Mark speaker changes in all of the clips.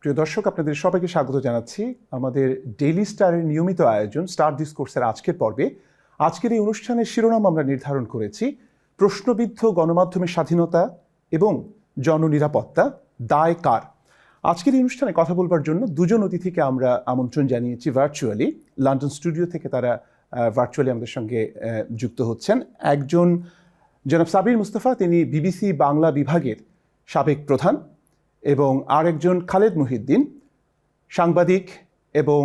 Speaker 1: প্রিয় দর্শক, আপনাদের সবাইকে স্বাগত জানাচ্ছি আমাদের ডেইলি স্টারের নিয়মিত আয়োজন স্টার ডিসকোর্সের আজকের পর্বে। আজকের এই অনুষ্ঠানের শিরোনাম আমরা নির্ধারণ করেছি প্রশ্নবিদ্ধ গণমাধ্যমের স্বাধীনতা এবং জননিরাপত্তা দায় কার। আজকের এই অনুষ্ঠানে কথা বলবার জন্য দুজন অতিথিকে আমরা আমন্ত্রণ জানিয়েছি ভার্চুয়ালি। লন্ডন স্টুডিও থেকে তারা ভার্চুয়ালি আমাদের সঙ্গে যুক্ত হচ্ছেন। একজন জনাব সাবির মুস্তাফা, তিনি বিবিসি বাংলা বিভাগের সাবেক প্রধান, এবং আরেকজন খালেদ মুহিউদ্দিন, সাংবাদিক এবং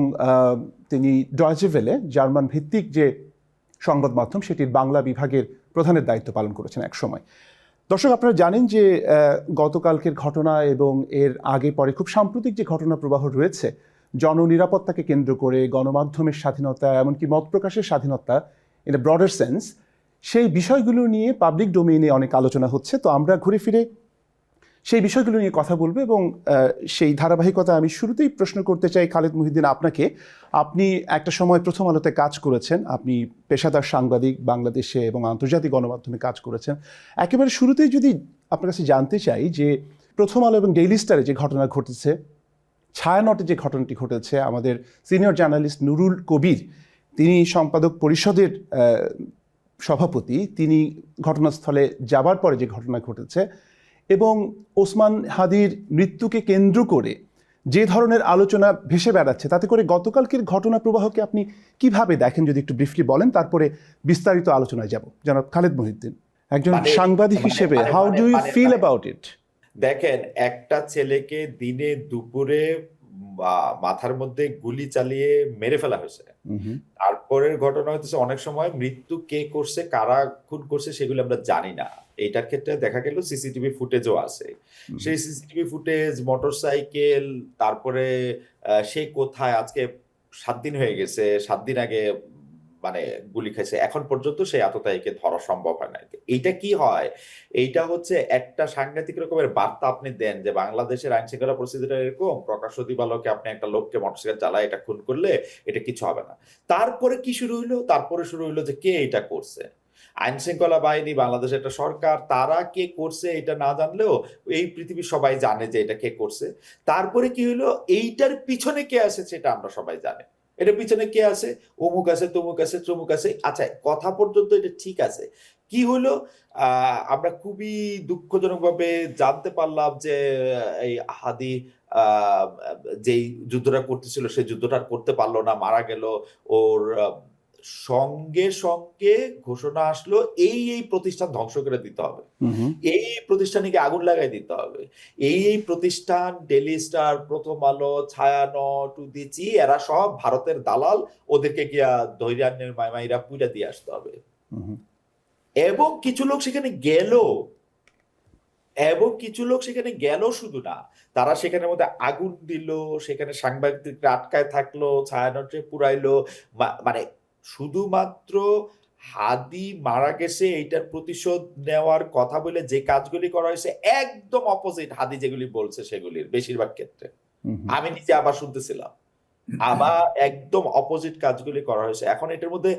Speaker 1: তিনি ডয়েচে ভেলে জার্মান ভিত্তিক যে সংবাদ মাধ্যম সেটির বাংলা বিভাগের প্রধানের দায়িত্ব পালন করেছেন এক সময়। দর্শক, আপনারা জানেন যে গতকালকের ঘটনা এবং এর আগে পরে খুব সাম্প্রতিক যে ঘটনা প্রবাহ রয়েছে জননিরাপত্তাকে কেন্দ্র করে, গণমাধ্যমের স্বাধীনতা, এমনকি মত প্রকাশের স্বাধীনতা ইন এ ব্রডার সেন্স, সেই বিষয়গুলো নিয়ে পাবলিক ডোমেইনে অনেক আলোচনা হচ্ছে। তো আমরা ঘুরে ফিরে সেই বিষয়গুলো নিয়ে কথা বলবো এবং সেই ধারাবাহিকতা আমি শুরুতেই প্রশ্ন করতে চাই খালেদ মুহিউদ্দিন আপনাকে। আপনি একটা সময় প্রথম আলোতে কাজ করেছেন, আপনি পেশাদার সাংবাদিক, বাংলাদেশে এবং আন্তর্জাতিক গণমাধ্যমে কাজ করেছেন। একেবারে শুরুতেই যদি আপনার কাছে জানতে চাই যে প্রথম আলো এবং ডেইলি স্টারে যে ঘটনা ঘটেছে, ছায়ানটে যে ঘটনাটি ঘটেছে, আমাদের সিনিয়র জার্নালিস্ট নুরুল কবির, তিনি সম্পাদক পরিষদের সভাপতি, তিনি ঘটনাস্থলে যাবার পরে যে ঘটনা ঘটেছে এবং ওসমান হাদির মৃত্যুকে কেন্দ্র করে যে ধরনের আলোচনা ভেসে বেড়াচ্ছে, তাতে করে গতকালকের ঘটনা প্রবাহকে আপনি কিভাবে দেখেন যদি একটু ব্রিফলি বলেন, তারপরে বিস্তারিত আলোচনায় যাব। জনাব খালেদ মুহিউদ্দিন, একজন সাংবাদিক হিসেবে how do you feel about it?
Speaker 2: দেখেন, একটা ছেলেকে দিনে দুপুরে মাথার মধ্যে গুলি চালিয়ে মেরে ফেলা হয়েছে। তারপরের ঘটনা হচ্ছে অনেক সময় মৃত্যু কে করছে, কারা খুন করছে সেগুলো আমরা জানি না। এইটার ক্ষেত্রে দেখা গেল সিসিটিভি ফুটেজও আছে। সেই সিসিটিভি ফুটেজ, মোটরসাইকেল, তারপরে সে কোথায়, আজকে 7 দিন হয়ে গেছে, 7 দিন আগে মানে গুলি খাইছে, এখন পর্যন্ত সেই আততায়ীকে ধরা সম্ভব হয় না। এইটা কি হয়? এইটা হচ্ছে একটা সাংঘাতিক রকমের বার্তা আপনি দেন যে বাংলাদেশের আইন শৃঙ্খলা পরিস্থিতিটা এরকম, প্রকাশ্য দিবালোকে আপনি একটা লোককে মোটরসাইকেল চালায় এটা খুন করলে এটা কিছু হবে না। তারপরে কি শুরু হইলো? তারপরে শুরু হইলো যে কে এটা করছে। আইন শৃঙ্খলা বাহিনী, বাংলাদেশের একটা সরকার, তারা কে করছে এটা না জানলেও এই পৃথিবীর সবাই জানে যে এটা কে করছে। তারপরে কি হইলো, এইটার পিছনে কে আছে সেটা আমরা সবাই জানি। এটা পিছনে কে আছে, অমুক আছে, তমুক আছে, তমুক আছে। আচ্ছা, কথা পর্যন্ত এটা ঠিক আছে। কি হলো, আমরা খুবই দুঃখজনক ভাবে জানতে পারলাম যে এই হাদি যেই যুদ্ধটা করতেছিল সেই যুদ্ধটা করতে পারলো না, মারা গেল। ওর সঙ্গে সঙ্গে ঘোষণা আসলো এই প্রতিষ্ঠান ধ্বংস করে দিতে হবে, এই প্রতিষ্ঠানকে আগুন লাগাই দিতে হবে। এই প্রতিষ্ঠান ডেইলি স্টার, প্রথম আলো, ছায়ানট, উদীচী, এরা সব ভারতের দালাল, ওদেরকে গিয়া ধৈর্যান্যের মাইমাইরা পুইরা দিয়ে আসতে হবে। এবং কিছু লোক সেখানে গেল, শুধু না, তারা সেখানের মধ্যে আগুন দিল, সেখানে সাংবাদিকরা আটকায় থাকলো, ছায়ানটে পুরাইলো। মানে শুধুমাত্র হাদি মারা গেছে এইটার প্রতিশোধ নেওয়ার কথা বলে যে কাজগুলি করা হয়েছে একদম অপোজিট হাদি যেগুলি বলছে সেগুলির বেশিরভাগ ক্ষেত্রে। আমি নিজে আবার শুনতেছিলাম, আবার একদম অপোজিট কাজগুলি করা হয়েছে। এখন এটার মধ্যে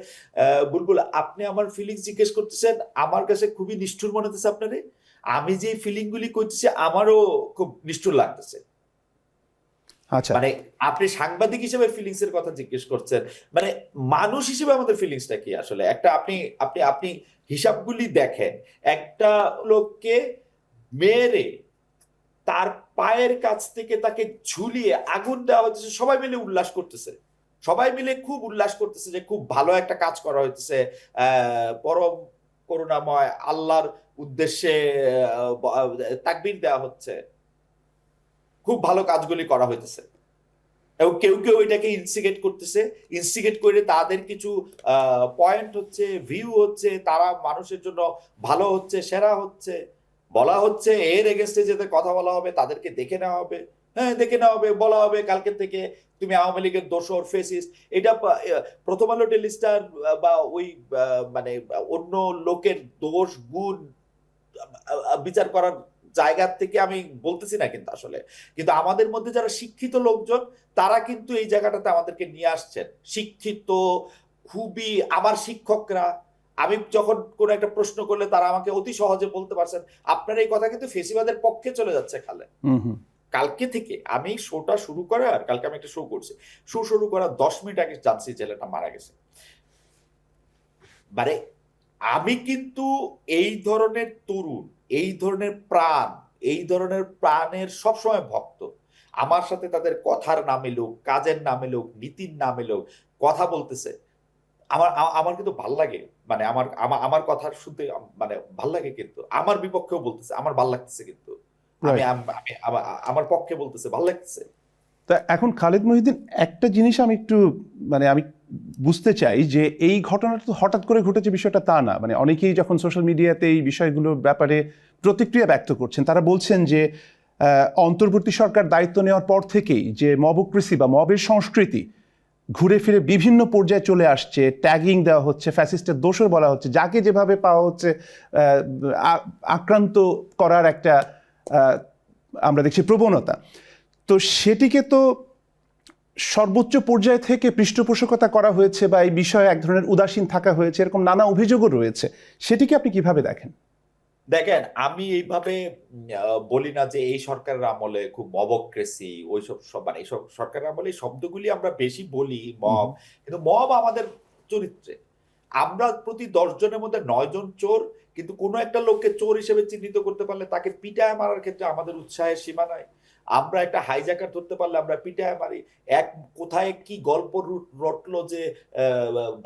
Speaker 2: বুলবুল, আপনি আমার ফিলিংস জিজ্ঞেস করতেছেন, আমার কাছে খুবই নিষ্ঠুর মনে হতেছে আপনারে। আমি যে ফিলিং গুলি করতেছি আমারও খুব নিষ্ঠুর লাগতেছে।
Speaker 1: আচ্ছা,
Speaker 2: মানে আপনি সাংবাদিক হিসেবে ফিলিংস এর কথা জিজ্ঞেস করছেন, মানে মানুষ হিসেবে আমাদের ফিলিংসটা কি আসলে? একটা আপনি আপনি আপনি হিসাবগুলি দেখেন, একটা লোককে মেরে তার পায়ের কাছ থেকে তাকে ঝুলিয়ে আগুন দেওয়া হচ্ছে, সবাই মিলে উল্লাস করতেছে, সবাই মিলে খুব উল্লাস করতেছে যে খুব ভালো একটা কাজ করা হইতেছে, পরম করুণাময় আল্লাহর উদ্দেশ্যে তাকবীর দেওয়া হচ্ছে, খুব ভালো কাজগুলি করা হইতেছে। এবং কেউ কেউ এটাকে ইনস্টিগেট করতেছে, ইনস্টিগেট করে তাদের কিছু পয়েন্ট হচ্ছে, ভিউ হচ্ছে, তারা মানুষের জন্য ভালো হচ্ছে, সেরা হচ্ছে, বলা হচ্ছে এর এগেনস্টে যেতে কথা বলা হবে তাদেরকে দেখে নেওয়া হবে। হ্যাঁ, দেখে নেওয়া হবে, বলা হবে কালকে থেকে তুমি আওয়ামী লীগের দোসর, ফেসিস্ট। এটা প্রথম আলো, ডেইলি স্টার বা ওই মানে অন্য লোকের দোষ গুণ বিচার করার জায়গা থেকে আমি বলতেছি না কিন্তু আসলে, কিন্তু আমাদের মধ্যে যারা শিক্ষিত লোকজন তারা কিন্তু এই জায়গাটাতে আমাদেরকে নিয়ে আসছেন। শিক্ষিত খুবই, আমার শিক্ষকরা, আমি যখন কোন একটা প্রশ্ন করলে তারা আমাকে অতি সহজে বলতে পারছেন। আপনার এই কথা কিন্তু ফেসিবাদের পক্ষে চলে যাচ্ছে খালে, কালকে থেকে আমি শোটা শুরু করার, কালকে আমি একটা শো করছি, শো শুরু করার 10 মিনিট আগে জানছি ছেলেটা মারা গেছে। মানে আমি কিন্তু এই ধরনের তরুণ, এই ধরনের প্রাণ, এই ধরনের প্রাণের সবসময় ভক্ত। আমার সাথে তাদের কথার না মিলুক, কাজের না মিলুক, নীতির না মিলুক, কথা বলতেছে, আমার কিন্তু ভাল লাগে। মানে আমার আমার আমার কথা শুনতে মানে ভাল লাগে, কিন্তু আমার বিপক্ষেও বলতেছে, আমার ভাল লাগতেছে, কিন্তু আমি
Speaker 1: রাইট।
Speaker 2: আমি আমার পক্ষে বলতেছে, ভাল লাগতেছে।
Speaker 1: তা এখন খালেদ মহিউদ্দিন, একটা জিনিস আমি একটু মানে আমি বুঝতে চাই যে এই ঘটনাটা তো হঠাৎ করে ঘটেছে বিষয়টা তা না। মানে অনেকেই যখন সোশ্যাল মিডিয়াতে এই বিষয়গুলোর ব্যাপারে প্রতিক্রিয়া ব্যক্ত করছেন, তারা বলছেন যে অন্তর্বর্তী সরকার দায়িত্ব নেওয়ার পর থেকেই যে মবক্রেসি বা মবের সংস্কৃতি ঘুরে ফিরে বিভিন্ন পর্যায়ে চলে আসছে, ট্যাগিং দেওয়া হচ্ছে, ফ্যাসিস্টের দোষর বলা হচ্ছে, যাকে যেভাবে পাওয়া হচ্ছে আক্রান্ত করার একটা আমরা দেখছি প্রবণতা। তো সেটিকে তো সর্বোচ্চ পর্যায় থেকে পৃষ্ঠপোষকতা করা হয়েছে বা এই বিষয়ে এক ধরনের উদাসীন থাকা হয়েছে, এরকম নানা অভিযোগও রয়েছে। সেটিকে আপনি কিভাবে দেখেন?
Speaker 2: দেখেন, আমি এইভাবে বলি না যে এই সরকারের আমলে খুব মবক্রেসি ওইসব সব, মানে এইসব সরকারের আমলে এই শব্দগুলি আমরা বেশি বলি,
Speaker 1: হুম,
Speaker 2: মব, কিন্তু মব আমাদের চরিত্রে। আমরা প্রতি 10 জনের মধ্যে 9 জন চোর, কিন্তু কোনো একটা লোককে চোর হিসেবে চিহ্নিত করতে পারলে তাকে পিটায় মারার ক্ষেত্রে আমাদের উৎসাহের সীমা নাই। আমরা একটা হাইজ্যাকার ধরতে পারলে আমরা পিটায় মারি। এক কোথায় কি গল্প রটলো যে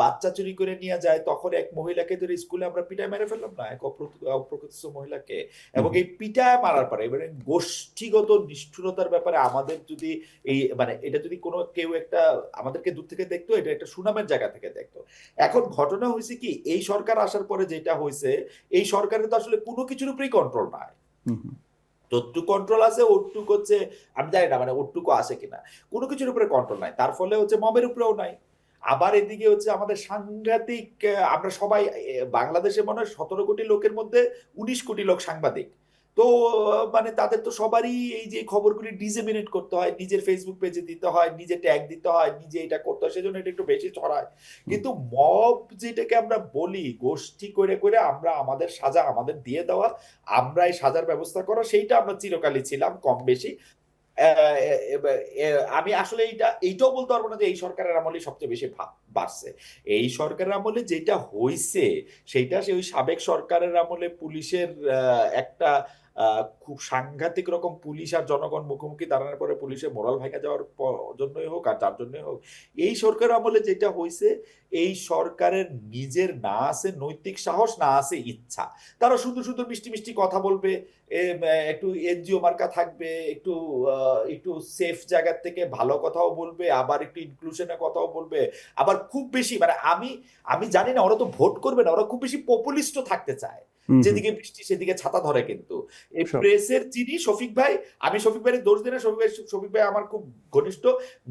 Speaker 2: বাচ্চা চুরি করে নিয়ে যায়, তখন এক মহিলাকে ধরে স্কুলে আমরা পিটায় মেরে ফেললাম না, এক অপ্রকৃত মহিলাকে। এবং
Speaker 1: হুম,
Speaker 2: এই পিটায় মারার পরে এবারে গোষ্ঠীগত নিষ্ঠুরতার ব্যাপারে আমাদের যদি এই মানে এটা যদি কোনো কেউ একটা আমাদেরকে দূর থেকে দেখতো, এটা একটা সুনামের জায়গা থেকে দেখতো। এখন ঘটনা হয়েছে কি, এই সরকার আসার পরে যেটা হয়েছে, এই সরকারের তো আসলে কোনো কিছুর উপরেই কন্ট্রোল নাই।
Speaker 1: হুম, হুম।
Speaker 2: যতটুকু কন্ট্রোল আছে ওটুক হচ্ছে, আমি জানি না মানে ওটুকু আসে কিনা, কোনো কিছুর উপরে কন্ট্রোল নাই, তার ফলে হচ্ছে মবের উপরেও নাই। আবার এদিকে হচ্ছে আমাদের সাংঘাতিক আমরা সবাই বাংলাদেশে মনে হয় 17 কোটি লোকের মধ্যে 19 কোটি লোক সাংবাদিক। তো মানে তাদের তো সবারই এই যে খবরগুলি ডিসেমিনেট করতে হয়, নিজের ফেসবুক পেজে দিতে হয়, নিজে ট্যাগ দিতে হয়, নিজে এটা করতে হয়, সেজন্য এটা একটু বেশি ছড়ায়। কিন্তু মব যেটাকে আমরা বলি, গোষ্ঠী করে করে আমরা আমাদের সাজা আমাদের দিয়ে দেওয়া, আমরা এই সাজার ব্যবস্থা করা, সেইটা আমরা চিরকালই ছিলাম কম বেশি। আমি আসলে এইটাও বলতে পারবো না যে এই সরকারের আমলে সবচেয়ে বেশি বাড়ছে। এই সরকারের আমলে যেটা হইছে সেইটা ওই সাবেক সরকারের আমলে পুলিশের একটা খুব সাংঘাতিক রকম, পুলিশ আর জনগণ মুখোমুখি দাঁড়ানোর পরে পুলিশের মোরাল ভেঙে যাওয়ার জন্যই হোক আর যার জন্যই হোক, এই সরকারের আমলে যেটা হইছে, এই সরকারের নিজের না আছে নৈতিক সাহস, না আছে ইচ্ছা। তারা শুধু শুধু মিষ্টি মিষ্টি কথা বলবে, একটু এনজিও মার্কা থাকবে, একটু একটু সেফ জায়গার থেকে ভালো কথাও বলবে, আবার একটু ইনক্লুশনের কথাও বলবে, আবার খুব বেশি মানে আমি আমি জানি না, ওরা তো ভোট করবে না, ওরা খুব বেশি পপুলিস্টও থাকতে চায়।
Speaker 1: হুম, হুম।
Speaker 2: যেদিকে বৃষ্টি সেদিকে ছাতা ধরে। কিন্তু এই
Speaker 1: Sure.
Speaker 2: প্রেসের যিনি শফিক ভাই, আমি শফিক ভাইয়ের দোষ দিই না, শফিক ভাই আমার খুব ঘনিষ্ঠ।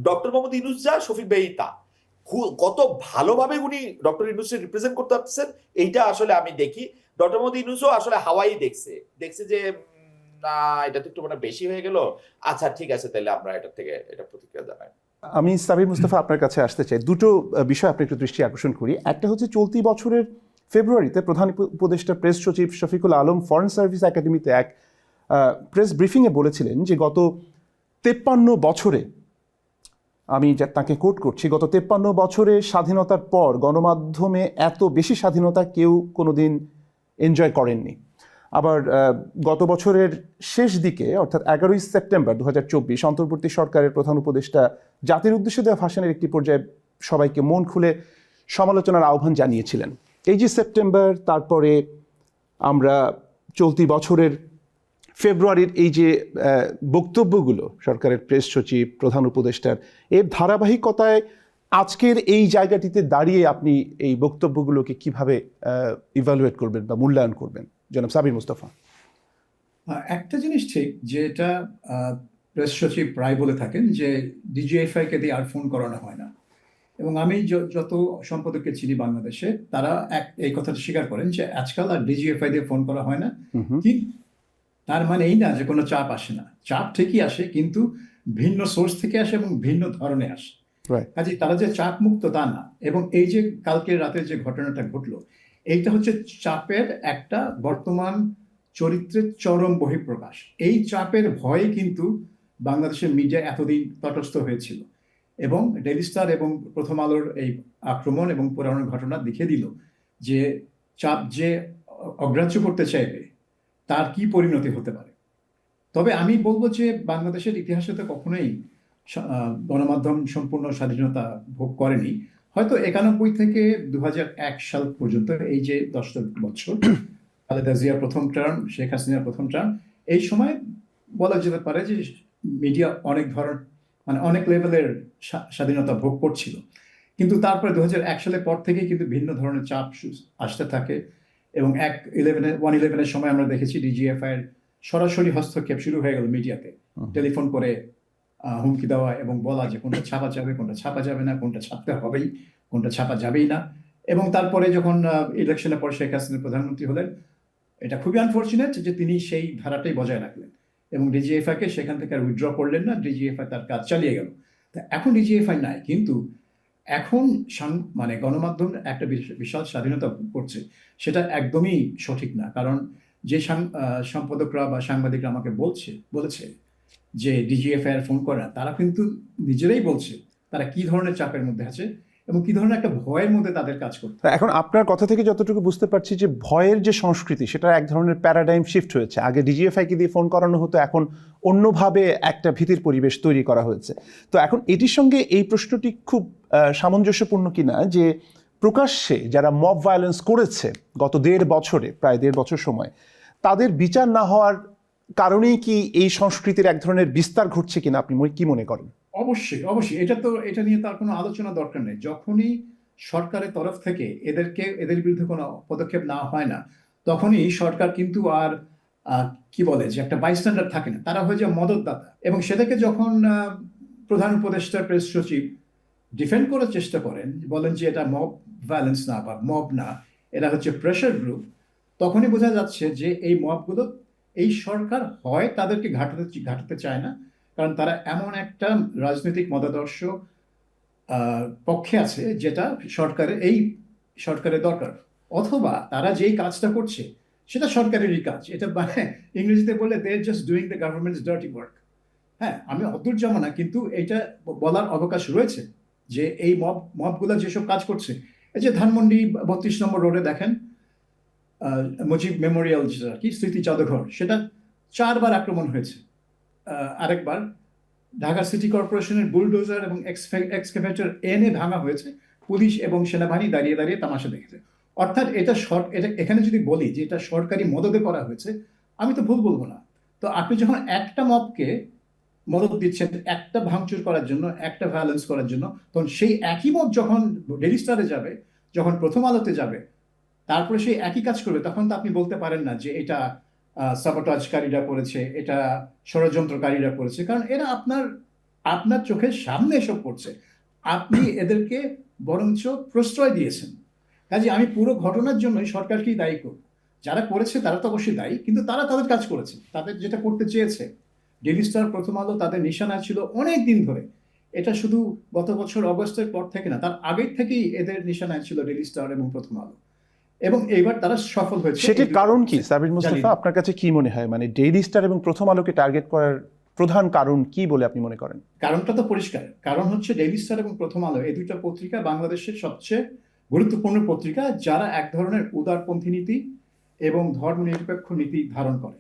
Speaker 2: ডক্টর মোহাম্মদ ইউনূস যা, শফিক ভাই তা। কত ভালোভাবে উনি ডক্টর ইউনূসকে রিপ্রেজেন্ট করতে পারছেন, এইটা আসলে আমি দেখি। ডক্টর মোহাম্মদ ইউনূসও আসলে হাওয়াই দেখছে দেখছে যে না, এটা তো একটু মানে বেশি হয়ে গেল। আচ্ছা ঠিক আছে, তাহলে আমরা এটা থেকে এটা প্রতিক্রিয়া জানাই।
Speaker 1: আমি সাবির মুস্তাফা আপনার কাছে আসতে চাই। দুটো বিষয় আপনি একটু দৃষ্টি আকর্ষণ করি। একটা হচ্ছে চলতি বছরের ফেব্রুয়ারিতে প্রধান উপদেষ্টা প্রেস সচিব শফিকুল আলম ফরেন সার্ভিস একাডেমিতে এক প্রেস ব্রিফিংয়ে বলেছিলেন যে গত 53 বছরে, আমি তাকে কোট করছি, গত 53 বছরে স্বাধীনতার পর গণমাধ্যমে এত বেশি স্বাধীনতা কেউ কোনোদিন এনজয় করেননি। আবার গত বছরের শেষ দিকে অর্থাৎ 11ই সেপ্টেম্বর 2024 অন্তর্বর্তী সরকারের প্রধান উপদেষ্টা জাতির উদ্দেশ্যে দেওয়া ভাষণের একটি পর্যায়ে সবাইকে মন খুলে সমালোচনার আহ্বান জানিয়েছিলেন। এই যে সেপ্টেম্বর, তারপরে আমরা চলতি বছরের ফেব্রুয়ারির এই যে বক্তব্যগুলো সরকারের প্রেস সচিব, প্রধান উপদেষ্টার, এর ধারাবাহিকতায় আজকের এই জায়গাটিতে দাঁড়িয়ে আপনি এই বক্তব্যগুলোকে কিভাবে ইভালুয়েট করবেন বা মূল্যায়ন করবেন, জনাব সাবির মুস্তাফা?
Speaker 3: একটা জিনিস ঠিক, যে এটা প্রেস সচিব প্রায় বলে থাকেন যে ডিজিএফআই কে দিয়ে আর ফোন করানো হয় না। এবং আমি যত সম্পাদককে চিনি বাংলাদেশে, তারা এই কথাটা স্বীকার করেন যে আজকাল আর ডিজিএফআই দিয়ে ফোন করা হয় না। কিন্তু তার মানে এই না যে কোনো চাপ আসে না, চাপ ঠিকই আসে, কিন্তু ভিন্ন সোর্স থেকে আসে এবং ভিন্ন ধরনে আসে। কাজে তারা যে চাপ মুক্ত তা না। এবং এই যে কালকে রাতে যে ঘটনাটা ঘটলো, এইটা হচ্ছে চাপের একটা বর্তমান চরিত্রের চরম বহিঃপ্রকাশ। এই চাপের ভয়ে কিন্তু বাংলাদেশের মিডিয়া এতদিন তটস্থ হয়েছিল। এবং ডেইলি স্টার এবং প্রথম আলোর এই আক্রমণ এবং পুরানোর ঘটনা দেখিয়ে দিল যে চাপ যে অগ্রাহ্য করতে চাইবে তার কি পরিণতি হতে পারে। তবে আমি বলবো যে বাংলাদেশের ইতিহাসে তো কখনোই গণমাধ্যম সম্পূর্ণ স্বাধীনতা ভোগ করেনি। হয়তো 91 থেকে 2001 সাল পর্যন্ত, এই যে 10 বছর, খালেদা জিয়ার প্রথম টার্ম, শেখ হাসিনার প্রথম টার্ম, এই সময় বলা যেতে পারে যে মিডিয়া অনেক লেভেলের স্বাধীনতা ভোগ করছিল। কিন্তু তারপরে 2001 সালের পর থেকে কিন্তু ভিন্ন ধরনের চাপ আসতে থাকে এবং 1/11-এর সময় আমরা দেখেছি ডিজিএফআই এর সরাসরি হস্তক্ষেপ শুরু হয়ে গেল মিডিয়াতে, টেলিফোন করে হুমকি দেওয়া এবং বলা যে কোনটা ছাপা যাবে, কোনটা ছাপা যাবে না, কোনটা ছাপতে হবেই, কোনটা ছাপা যাবেই না। এবং তারপরে যখন ইলেকশনের পর শেখ হাসিনা প্রধানমন্ত্রী হলেন, এটা খুবই আনফর্চুনেট যে তিনি সেই ধারাটাই বজায় রাখলেন এবং ডিজিএফআইকে সেখান থেকে আর উইথড্র করলেন না, ডিজিএফআই তার কাজ চালিয়ে গেল। তা এখন ডিজিএফআই নাই, কিন্তু এখন গণমাধ্যম একটা বিশাল স্বাধীনতা করছে, সেটা একদমই সঠিক না। কারণ যে সম্পাদকরা বা সাংবাদিকরা আমাকে বলেছে যে ডিজিএফআই এর ফোন করে না, তারা কিন্তু নিজেরাই বলছে তারা কি ধরনের চাপের মধ্যে আছে এবং কি ধরনের একটা ভয়ের মধ্যে তাদের কাজ করতে।
Speaker 1: এখন আপনার কথা থেকে যতটুকু বুঝতে পারছি যে ভয়ের যে সংস্কৃতি, সেটা এক ধরনের প্যারাডাইম শিফট হয়েছে। আগে ডিজিএফআইকে দিয়ে ফোন করানো হতো, এখন অন্যভাবে একটা ভীতির পরিবেশ তৈরি করা হয়েছে। তো এখন এটির সঙ্গে এই প্রশ্নটি খুব সামঞ্জস্যপূর্ণ কিনা যে প্রকাশ্যে যারা মব ভায়োলেন্স করেছে গত প্রায় দেড় বছর সময়, তাদের বিচার না হওয়ার কারণেই কি এই সংস্কৃতির এক ধরনের বিস্তার ঘটছে কিনা আপনি কি মনে করেন?
Speaker 3: অবশ্যই অবশ্যই, এটা নিয়ে তার কোনো আলোচনা দরকার নেই। যখনই সরকারের তরফ থেকে এদের বিরুদ্ধে কোনো পদক্ষেপ না হয় না, তখনই সরকার কিন্তু আর কি বলে যে একটা বাইস্ট্যান্ডার থাকে না, তারা হয়ে যায় মদতদাতা। এবং সেটাকে যখন প্রধান উপদেষ্টা প্রেস সচিব ডিফেন্ড করার চেষ্টা করেন, বলেন যে এটা মব ভায়োলেন্স না বা মব না, এটা হচ্ছে প্রেশার গ্রুপ, তখনই বোঝা যাচ্ছে যে এই মবগুলো এই সরকার হয় তাদেরকে ঘাটাতে চায় না, কারণ তারা এমন একটা রাজনৈতিক মতাদর্শ পক্ষে আছে যেটা সরকারের দরকার, অথবা তারা যেই কাজটা করছে সেটা সরকারেরই কাজ। এটা ইংরেজিতে বললে they are just doing the government's dirty work. হ্যাঁ, আমি অদূর যাব না, কিন্তু এটা বলার অবকাশ রয়েছে যে এই মবগুলো যেসব কাজ করছে, এই যে ধানমন্ডি 32 নম্বর রোডে দেখেন মুজিব মেমোরিয়াল, যেটা কি স্মৃতি জাদুঘর, সেটা 4 বার আক্রমণ হয়েছে। আরেকবার ঢাকা সিটি কর্পোরেশনের বুলডোজার এবং এক্সকাভেটর এনে ভাঙা হয়েছে, পুলিশ এবং সেনাবাহিনী দাঁড়িয়ে দাঁড়িয়ে তামাশা দেখেছে। অর্থাৎ এটা এখানে যদি বলি যে এটা সরকারি মদদে করা হয়েছে, আমি তো ভুল বলবো না। তো আপনি যখন একটা মবকে মদত দিচ্ছেন একটা ভাঙচুর করার জন্য, একটা ভায়োলেন্স করার জন্য, তখন সেই একই মব যখন ডেইলি স্টারে যাবে, যখন প্রথম আলোতে যাবে, তারপরে সেই একই কাজ করবে, তখন তো আপনি বলতে পারেন না যে এটা সাবোটাজকারীরা করেছে, এটা ষড়যন্ত্রকারীরা করেছে, কারণ এরা আপনার চোখের সামনে এসব করছে, আপনি এদেরকে বরঞ্চ প্রশ্রয় দিয়েছেন। কাজে আমি পুরো ঘটনার জন্যই সরকারকেই দায়ী করব। যারা করেছে তারা তো অবশ্যই দায়ী, কিন্তু তারা তাদের কাজ করেছে, তাদের যেটা করতে চেয়েছে। ডেইলি স্টার, প্রথম আলো তাদের নিশানায় ছিল অনেক দিন ধরে। এটা শুধু গত বছর অগস্টের পর থেকে না, তার আগের থেকেই এদের নিশানায় ছিল ডেইলি স্টার এবং প্রথম আলো, এবং এইবার তারা সফল হয়েছে।
Speaker 1: সেটির কারণ কি সাবির মুস্তাফা, আপনার কাছে কি মনে হয়? মানে ডেইলি স্টার এবং প্রথম আলোকে টার্গেট করার প্রধান কারণ কি বলে আপনি মনে করেন?
Speaker 3: কারণটা তো পরিষ্কার। কারণ হচ্ছে ডেইলি স্টার এবং প্রথম আলো এই দুইটা পত্রিকা বাংলাদেশের সবচেয়ে গুরুত্বপূর্ণ পত্রিকা, যারা এক ধরনের উদারপন্থী নীতি এবং ধর্মনিরপেক্ষ নীতি ধারণ করে,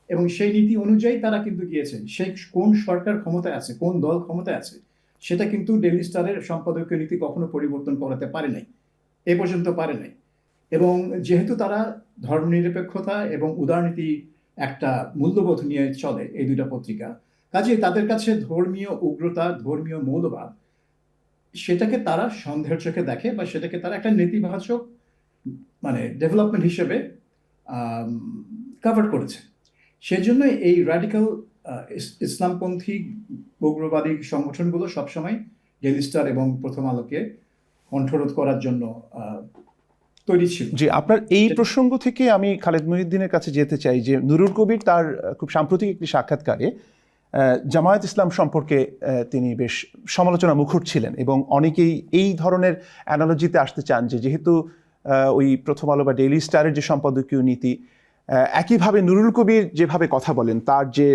Speaker 3: এবং সেই নীতি অনুযায়ী তারা কিন্তু গিয়েছেন। সেই কোন সরকার ক্ষমতায় আছে, কোন দল ক্ষমতায় আছে, সেটা কিন্তু ডেইলি স্টারের সম্পাদকীয় নীতি কখনো পরিবর্তন করাতে পারে নাই, এ পর্যন্ত পারে নাই। এবং যেহেতু তারা ধর্মনিরপেক্ষতা এবং উদারনীতি একটা মূল্যবোধ নিয়ে চলে এই দুইটা পত্রিকা, কাজে তাদের কাছে ধর্মীয় উগ্রতা, ধর্মীয় মৌলবাদ, সেটাকে তারা সন্দেহের চোখে দেখে, বা সেটাকে তারা একটা নেতিবাচক ডেভেলপমেন্ট হিসেবে কভার করেছে। সেজন্য এই রাডিক্যাল ইসলামপন্থী উগ্রবাদী সংগঠনগুলো সবসময় ডেইলি স্টার এবং প্রথম আলোকে কণ্ঠরোধ করার জন্য তৈরি ছিল।
Speaker 1: জি, আপনার এই প্রসঙ্গ থেকে আমি খালেদ মহিউদ্দিনের কাছে যেতে চাই যে নুরুল কবির তার খুব সাম্প্রতিক একটি সাক্ষাৎকারে জামায়াত ইসলাম সম্পর্কে তিনি বেশ সমালোচনা মুখর ছিলেন, এবং অনেকেই এই ধরনের অ্যানালজিতে আসতে চান যে যেহেতু ওই প্রথম আলো বা ডেইলি স্টারের যে সম্পাদকীয় নীতি, একইভাবে নুরুল কবির যেভাবে কথা বলেন, তার যে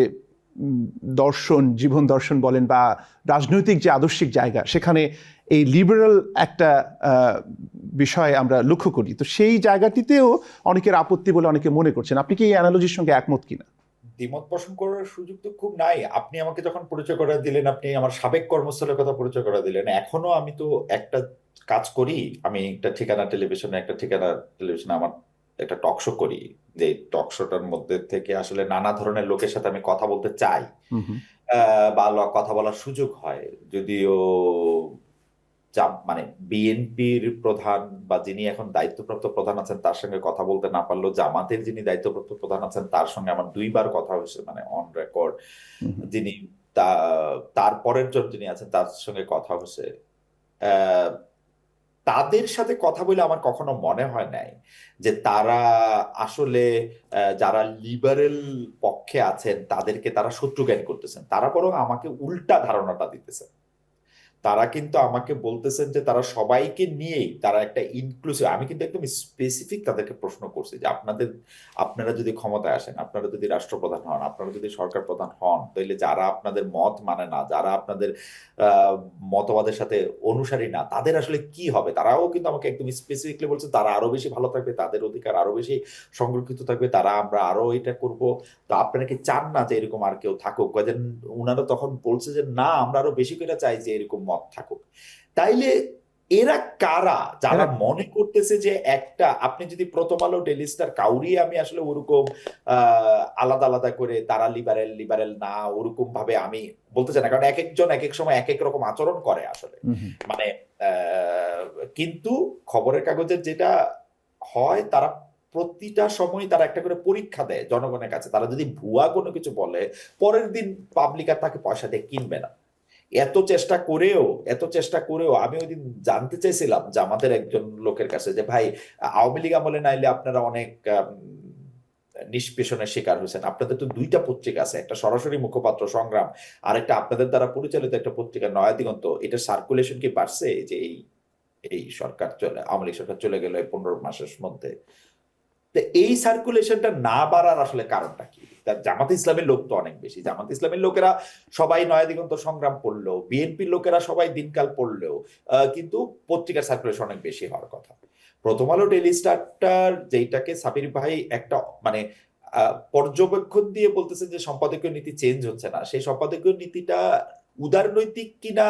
Speaker 1: দর্শন, জীবন দর্শন বলেন বা রাজনৈতিক যে আদর্শিক জায়গা, সেখানে এই লিবারেল একটা বিষয় আমরা লক্ষ্য করি। তো সেই জায়গাটিতেও অনেকের আপত্তি বলে অনেকে মনে করছেন। আপনি কি এই অ্যানালজির সঙ্গে একমত কিনা?
Speaker 2: দ্বিমত পোষণ করার সুযোগ তো খুব নাই। আপনি আমাকে যখন পরিচয় করে দিলেন, আপনি আমার সাবেক কর্মস্থলের কথা পরিচয় করে দিলেন। এখনো আমি তো একটা কাজ করি, আমি একটা ঠিকানা টেলিভিশনে আমার একটা টক শো করি, যে টক শোটার মধ্যে থেকে আসলে নানা ধরনের লোকের সাথে আমি কথা বলতে চাই, বা কথা বলার সুযোগ হয়। যদিও মানে বিএনপির প্রধান বা যিনি এখন দায়িত্বপ্রাপ্ত প্রধান আছেন তার সঙ্গে কথা বলতে না পারলেও জামাতের যিনি দায়িত্বপ্রাপ্ত প্রধান আছেন তার সঙ্গে আমার 2বার কথা হয়েছে, মানে অন রেকর্ড। যিনি তারপরের জন যিনি আছেন তার সঙ্গে কথা হয়েছে। আহ, তাদের সাথে কথা বলে আমার কখনো মনে হয় নাই যে তারা আসলে যারা লিবারেল পক্ষে আছেন তাদেরকে তারা শত্রু জ্ঞান করতেছেন। তারা বরং আমাকে উল্টা ধারণাটা দিতেছেন। তারা কিন্তু আমাকে বলতেছেন যে তারা সবাইকে নিয়েই তারা একটা ইনক্লুসিভ। আমি কিন্তু একদম স্পেসিফিক তাদেরকে প্রশ্ন করছি যে আপনারা যদি ক্ষমতায় আসেন, আপনারা যদি রাষ্ট্রপ্রধান হন, আপনারা যদি সরকার প্রধান হন, তাহলে যারা আপনাদের মত মানে না, যারা আপনাদের মতবাদের সাথে অনুসারী না, তাদের আসলে কি হবে। তারাও কিন্তু আমাকে একদম স্পেসিফিকলি বলছে তারা আরো বেশি ভালো থাকবে, তাদের অধিকার আরো বেশি সংরক্ষিত থাকবে, আমরা আরো এটা করব। তো আপনারা কি চান না যে এরকম আর কেউ থাকুক? উনারা তখন বলছে যে না, আমরা আরো বেশি করে চাই যে এরকম মত থাকুক। তাইলে এরা কারা যারা মনে করতেছে যে একটা, আপনি যদি প্রথম আলো, ডেইলি স্টার, কাউরি আমি আসলে ওরকম আলাদা আলাদা করে তারা লিবারেল না ওরকম ভাবে আমি বলতে চাই না, কারণ এক একজন এক এক সময় এক এক রকম আচরণ করে আসলে। মানে কিন্তু খবরের কাগজের যেটা হয়, তারা প্রতিটা সময় তারা একটা করে পরীক্ষা দেয় জনগণের কাছে। তারা যদি ভুয়া কোনো কিছু বলে, পরের দিন পাবলিক আর তাকে পয়সা দিয়ে কিনবে না। এত চেষ্টা করেও আমি ওই দিন জানতে চাইছিলাম যে আমাদের একজন লোকের কাছে যে ভাই, আওয়ামী লীগ আমলে নাইলে আপনারা অনেক নিষ্পেষণের শিকার হয়েছেন। আপনাদের তো 2টা পত্রিকা আছে, একটা সরাসরি মুখপাত্র সংগ্রাম, আর একটা আপনাদের দ্বারা পরিচালিত একটা পত্রিকা নয়া দিগন্ত। এটা সার্কুলেশন কি বাড়ছে যে এই সরকার আওয়ামী লীগ সরকার চলে গেল 15 মাসের মধ্যে? এই সার্কুলেশনটা না বাড়ার আসলে কারণটা কি? জামাত ইসলামের লোক তো অনেক বেশি। জামাত ইসলামের লোকেরা সবাই নয়া দিগন্ত সংগ্রাম পড়লেও, বিএনপির লোকেরা সবাই দিনকাল পড়লেও কিন্তু পত্রিকার সার্কুলেশন অনেক বেশি হওয়ার কথা। প্রথম আলো, ডেইলি স্টারটার যেটাকে সাবির ভাই একটা মানে পর্যবেক্ষণ দিয়ে বলতেছে যে সম্পাদকীয় নীতি চেঞ্জ হচ্ছে না, সেই সম্পাদকীয় নীতিটা উদারনৈতিক কিনা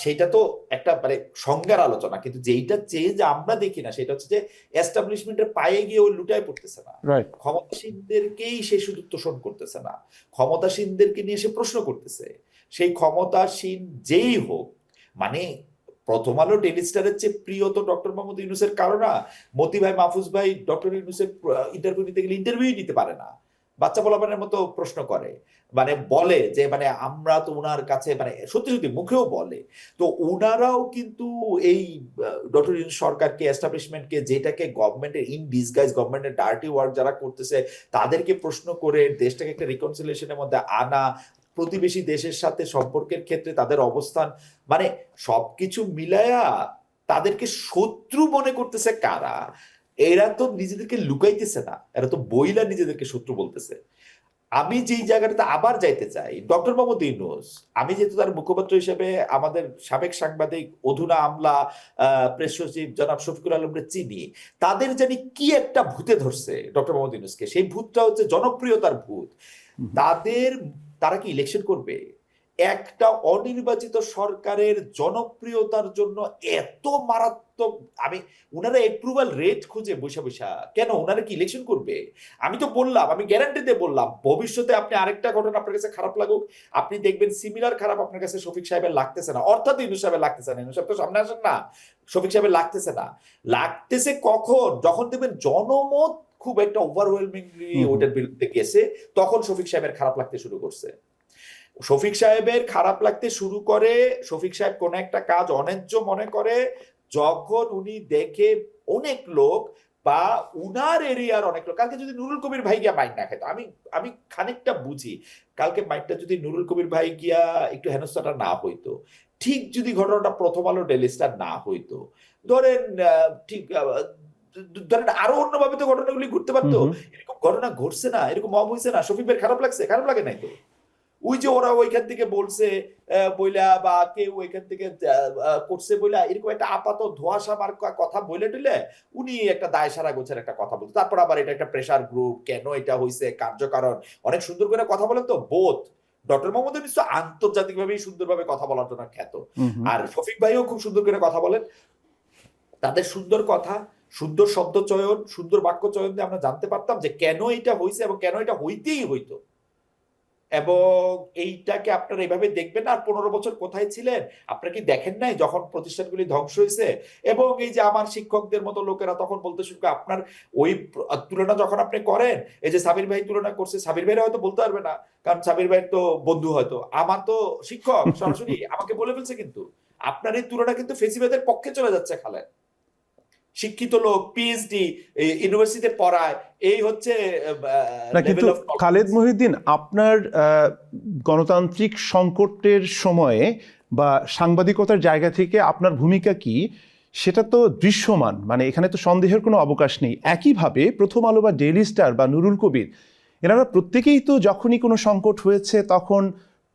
Speaker 2: সেটা তো একটা মানে সংজ্ঞার আলোচনা, কিন্তু যেইটা চেঞ্জ আমরা দেখি না সেটা হচ্ছে যে এস্টাবলিশমেন্টের পায়ে গিয়ে ও লুটায় পড়তেছে না, ক্ষমতাসীনদেরকেই সে শুধু তোষণ করতেছে না, ক্ষমতাসীনদেরকে নিয়ে সে প্রশ্ন করতেছে। সেই ক্ষমতাসীন যেই হোক, মানে প্রথম আলো, ডেইলি স্টারের চেয়ে প্রিয় তো ডক্টর মোহাম্মদ ইউনূসের কারণ না। মতি ভাই, মাহফুজ ভাই ডক্টর ইউনূসের ইন্টারভিউ নিতে গেলে ইন্টারভিউ নিতে পারে না, বাচ্চা পোলাপানের মতো প্রশ্ন করে, মানে বলে যে মানে আমরা তো উনার কাছে মানে সত্যি সত্যি মুখেও বলে। তো উনারাও কিন্তু এই ডক্টর ইউনূস সরকারকে, এস্টাবলিশমেন্টকে, যেটাকে গভর্নমেন্টের ইন ডিসগাইজ, গভর্নমেন্টের ডার্টি ওয়ার্ক যারা করতেছে তাদেরকে প্রশ্ন করে দেশটাকে একটা রিকনসিলিয়েশনের মধ্যে আনা, প্রতিবেশী দেশের সাথে সম্পর্কের ক্ষেত্রে তাদের অবস্থান, মানে সবকিছু মিলায়া তাদেরকে শত্রু মনে করতেছে কারা? এরা তো নিজেদেরকে লুকাইতেছে না, এরা তো বইলা নিজেদেরকে শত্রু বলতেছে। আমি যেই জায়গাটাতে আবার যাইতে চাই, ডক্টর মোহাম্মদ ইউনূস, আমি যেহেতু তার মুখপাত্র হিসেবে আমাদের সাবেক সাংবাদিক, অধুনা আমলা প্রেস সচিব জনাব শফিকুল আলমকে চিনি, তাদের জানি কি একটা ভূতে ধরছে ডক্টর মোহাম্মদ ইউনূসকে। সেই ভূতটা হচ্ছে জনপ্রিয়তার ভূত। তারা কি ইলেকশন করবে? একটা অনির্বাচিত সরকারের জনপ্রিয়তার জন্য এত মারাত্মক, উনারা অ্যাপ্রুভাল রেট খুঁজে বসে বসে কেন? উনারা কি ইলেকশন করবে? আমি তো বললাম, আমি গ্যারান্টি দিয়ে বললাম, ভবিষ্যতে আপনি আরেকটা ঘটনা আপনার কাছে খারাপ লাগুক, আপনি দেখবেন সিমিলার খারাপ আপনার কাছে শফিক সাহেবের লাগতেছে না, অর্থাৎ ইউনূস সাহেবের লাগতেছে না। ইউনূস সাহেব তো সামনে আসেন না, শফিক সাহেবের লাগতেছে না। লাগতেছে কখন? যখন দেখবেন জনমত খুব একটা ওভারওয়েলমিংলি ওটার বিরুদ্ধে গেছে, তখন শফিক সাহেবের খারাপ লাগতে শুরু করছে। শফিক সাহেবের খারাপ লাগতে শুরু করে, শফিক সাহেব কোন একটা কাজ অন্যায্য মনে করে যখন উনি দেখে অনেক লোক বা উনার এরিয়ার অনেক লোক, কালকে যদি নুরুল কবির ভাই গিয়া মাইক না খেত, আমি খানিকটা বুঝি, কালকে মাইকটা যদি নুরুল কবির ভাই গিয়া একটু হেনস্থাটা না হইতো, ঠিক যদি ঘটনাটা প্রথম আলো, ডেইলি স্টার না হইতো, ধরেন আরো অন্যভাবে তো ঘটনাগুলি ঘুরতে পারতো। এরকম ঘটনা ঘটছে না, এরকম মব হয়েছে না, শফিক ভাই খারাপ লাগছে? খারাপ লাগে নাই তো। ওই যে ওরা ওইখান থেকে বলছে বইলা বা কেউ ওইখান থেকে করছে বইলা এরকম একটা আপাতত ধোঁয়াশা মার্কা কথা বলে টইলে উনি একটা দায় সারা গোছের একটা কথা বলতো। তারপর আবার এটা একটা প্রেসার গ্রুপ, কেন এটা হয়েছে, কার্যকারণ, অনেক সুন্দর করে কথা বলেন তো বোধ। ডক্টর মোহাম্মদ ইউনূস তো আন্তর্জাতিকভাবেই সুন্দরভাবে কথা বলার জন্য খ্যাত, আর শফিক ভাইও খুব সুন্দর করে কথা বলেন। তাদের সুন্দর কথা, সুন্দর শব্দ চয়ন, সুন্দর বাক্য চয়ন দিয়ে আমরা জানতে পারতাম যে কেন এটা হয়েছে এবং কেন এটা হইতেই হইতো। এবং এইটাকে আপনারা এইভাবে দেখবেন না। আর 15 বছর কোথায় ছিলেন আপনারা কি দেখেন নাই যখন প্রতিষ্ঠানগুলি ধ্বংস হয়েছে? এবং এই যে আমার শিক্ষকদের মতো লোকেরা তখন বলতে শুরু করে, আপনার ওই তুলনা যখন আপনি করেন, এই যে সাবির ভাই তুলনা করছে, সাবির ভাইরা হয়তো বলতে পারবে না কারণ সাবির ভাইয়ের তো বন্ধু, হয়তো আমার তো শিক্ষক সরাসরি আমাকে বলে ফেলছে, কিন্তু আপনার এই তুলনা কিন্তু ফেসিবাদের পক্ষে চলে যাচ্ছে। খালেদ শিক্ষিত লোক, পিএইচডি ইউনিভার্সিটিতে পড়ায়, এই হচ্ছে
Speaker 1: না, কিন্তু খালেদ মহিউদ্দিন, আপনার গণতান্ত্রিক সংকটের সময়ে বা সাংবাদিকতার জায়গা থেকে আপনার ভূমিকা কি সেটা তো দৃশ্যমান, মানে এখানে তো সন্দেহের কোনো অবকাশ নেই। একইভাবে প্রথম আলো বা ডেইলি স্টার বা নুরুল কবির, এনারা প্রত্যেকেই তো যখনই কোনো সংকট হয়েছে তখন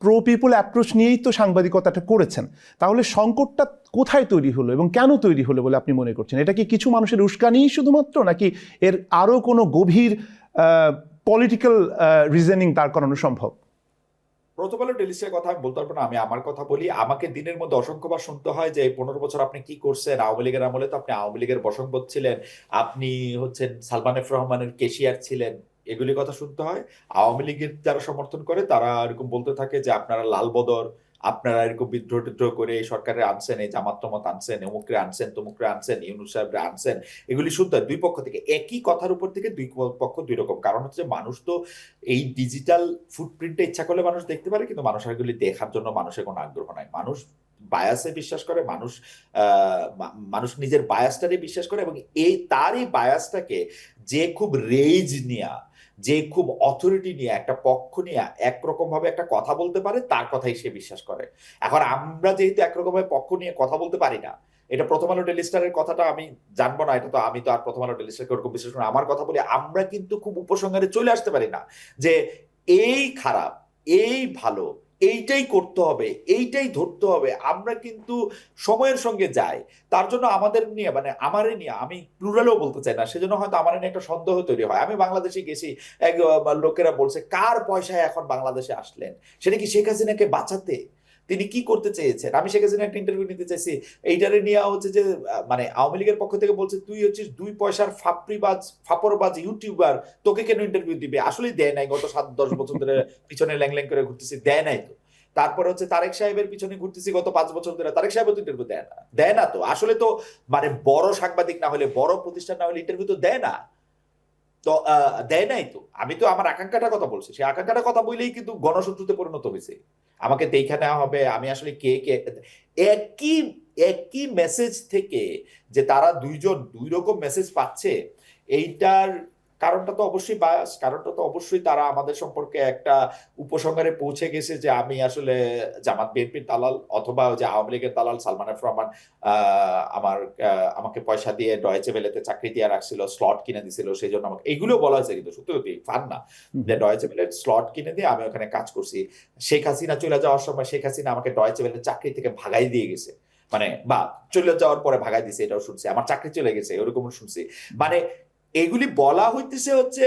Speaker 1: প্রো পিপল অ্যাপ্রোচ নিয়েই তো সাংবাদিকতাটা করেছেন। তাহলে সংকটটা কোথায় তৈরি হলো এবং কেন তৈরি হলো বলে আপনি মনে করছেন? এটা কি কিছু মানুষের উস্কানিই শুধুমাত্র, নাকি এর আরো কোনো গভীর পলিটিক্যাল রিজনিং দাঁড় করানো সম্ভব?
Speaker 2: প্রথম আলো ডেইলি স্টারের কথা আমি বলতে পারবো না, আমি আমার কথা বলি। আমাকে দিনের মধ্যে অসংখ্যবার শুনতে হয় যে 15 বছর আপনি কি করছেন। আওয়ামী লীগের আমলে তো আপনি আওয়ামী লীগের বশংবদ ছিলেন, আপনি হচ্ছেন সালমান এফ রহমানের কেশিয়ার ছিলেন, এগুলি কথা শুনতে হয়। আওয়ামী লীগের যারা সমর্থন করে তারা এরকম বলতে থাকে যে আপনারা লাল বদর, আপনারা এরকম বিদ্রোহ টিদ্রোহ করে এই সরকারে আনছেন, এই জামাত টামাত আনছেন, অমুকরে আনছেন, তমুকরে আনছেন, ইউনূস সাহেবরে আনছেন। এগুলি শুনতে হয় দুই পক্ষ থেকে, একই কথার উপর থেকে দুই পক্ষ দুই রকম। কারণ হচ্ছে মানুষ তো এই ডিজিটাল ফুটপ্রিন্টে ইচ্ছা করলে মানুষ দেখতে পারে, কিন্তু মানুষ এগুলি দেখার জন্য মানুষের কোনো আগ্রহ নাই। মানুষ বায়াসে বিশ্বাস করে, মানুষ নিজের বায়াসটারে বিশ্বাস করে, এবং তারই বায়াসটাকে যে খুব রেজ নিয়া, যে খুব অথরিটি নিয়ে, একটা পক্ষ নিয়ে একরকম ভাবে একটা কথা বলতে পারে, তার কথাই সে বিশ্বাস করে। এখন আমরা যেহেতু একরকম ভাবে পক্ষ নিয়ে কথা বলতে পারি না, এটা প্রথম আলো ডেইলি স্টারের কথাটা আমি জানবো না, এটা তো আমি তো আর প্রথম আলো ডেইলি স্টারকে ওরকম বিশ্বাস করি না। আমার কথা বলি, আমরা কিন্তু খুব উপসংহারে চলে আসতে পারি না যে এই খারাপ, এই ভালো, এইটাই করতে হবে, এইটাই ধরতে হবে। আমরা কিন্তু সময়ের সঙ্গে যাই। তার জন্য আমাদের নিয়ে, মানে আমারে নিয়ে, আমি প্লুরালও বলতে চাই না, সেজন্য হয়তো আমার নিয়ে একটা সন্দেহ তৈরি হয়। আমি বাংলাদেশে গেছি, এক লোকেরা বলছে কার পয়সায় এখন বাংলাদেশে আসলেন? সেটা কি শেখ হাসিনাকে বাঁচাতে? তিনি কি করতে চেয়েছেন? আমি শেখ হাসিনা একটা ইন্টারভিউ নিতে চাইছি, এইটারে নিয়ে হচ্ছে যে মানে আওয়ামী লীগের পক্ষ থেকে বলছে তুই হচ্ছিস 2 পয়সার ফাপরবাজ ইউটিউবার, তোকে কেন ইন্টারভিউ দিবে? আসলেই দেয় নাই। গত 7-10 বছর ধরে পিছনে ল্যাং করে ঘুরতেছি, দেয় নাই তো। তারপরে হচ্ছে তারেক সাহেবের পিছনে ঘুরতেছি গত 5 বছর ধরে, তারেক সাহেব তো ইন্টারভিউ দেয় না তো। আসলে তো মানে বড় সাংবাদিক না হলে, বড় প্রতিষ্ঠান না হলে ইন্টারভিউ তো দেয় না। তো দেয় নাই তো। আমি তো আমার আকাঙ্ক্ষাটার কথা বলছি, সেই আকাঙ্ক্ষাটার কথা বলেই কিন্তু গণশত্রুতে পরিণত হয়েছে। আমাকে দেখা নেওয়া হবে, আমি আসলে কে একই একই মেসেজ থেকে যে তারা দুইজন দুই রকম মেসেজ পাচ্ছে, এইটার কারণটা তো অবশ্যই বায়াস, কারণটা তো অবশ্যই তারা আমাদের সম্পর্কে একটা উপসংহারে পৌঁছে গেছে যে আমি আসলে জামাত বিএনপির দালাল, অথবা যে আওয়ামী লীগের দালাল সালমান এফ রহমান আমাকে পয়সা দিয়ে ডয়েচে ভেলেতে চাকরি দিয়ে রাখছিল, স্লট কিনে দিছিল, সেই জন্য আমাকে এইগুলো বলা হয়েছে, কিন্তু সত্যি সত্যি ফান না যে ডয়েচে ভেলের স্লট কিনে দিয়ে আমি ওখানে কাজ করছি। শেখ হাসিনা চলে যাওয়ার সময় শেখ হাসিনা আমাকে ডয়েচে ভেলের চাকরি থেকে ভাগাই দিয়ে গেছে, মানে বা চলে যাওয়ার পরে ভাগাই দিছে, এটাও শুনছি। আমার চাকরি চলে গেছে, এরকম শুনছি। মানে এগুলি বলা হইতেছে হচ্ছে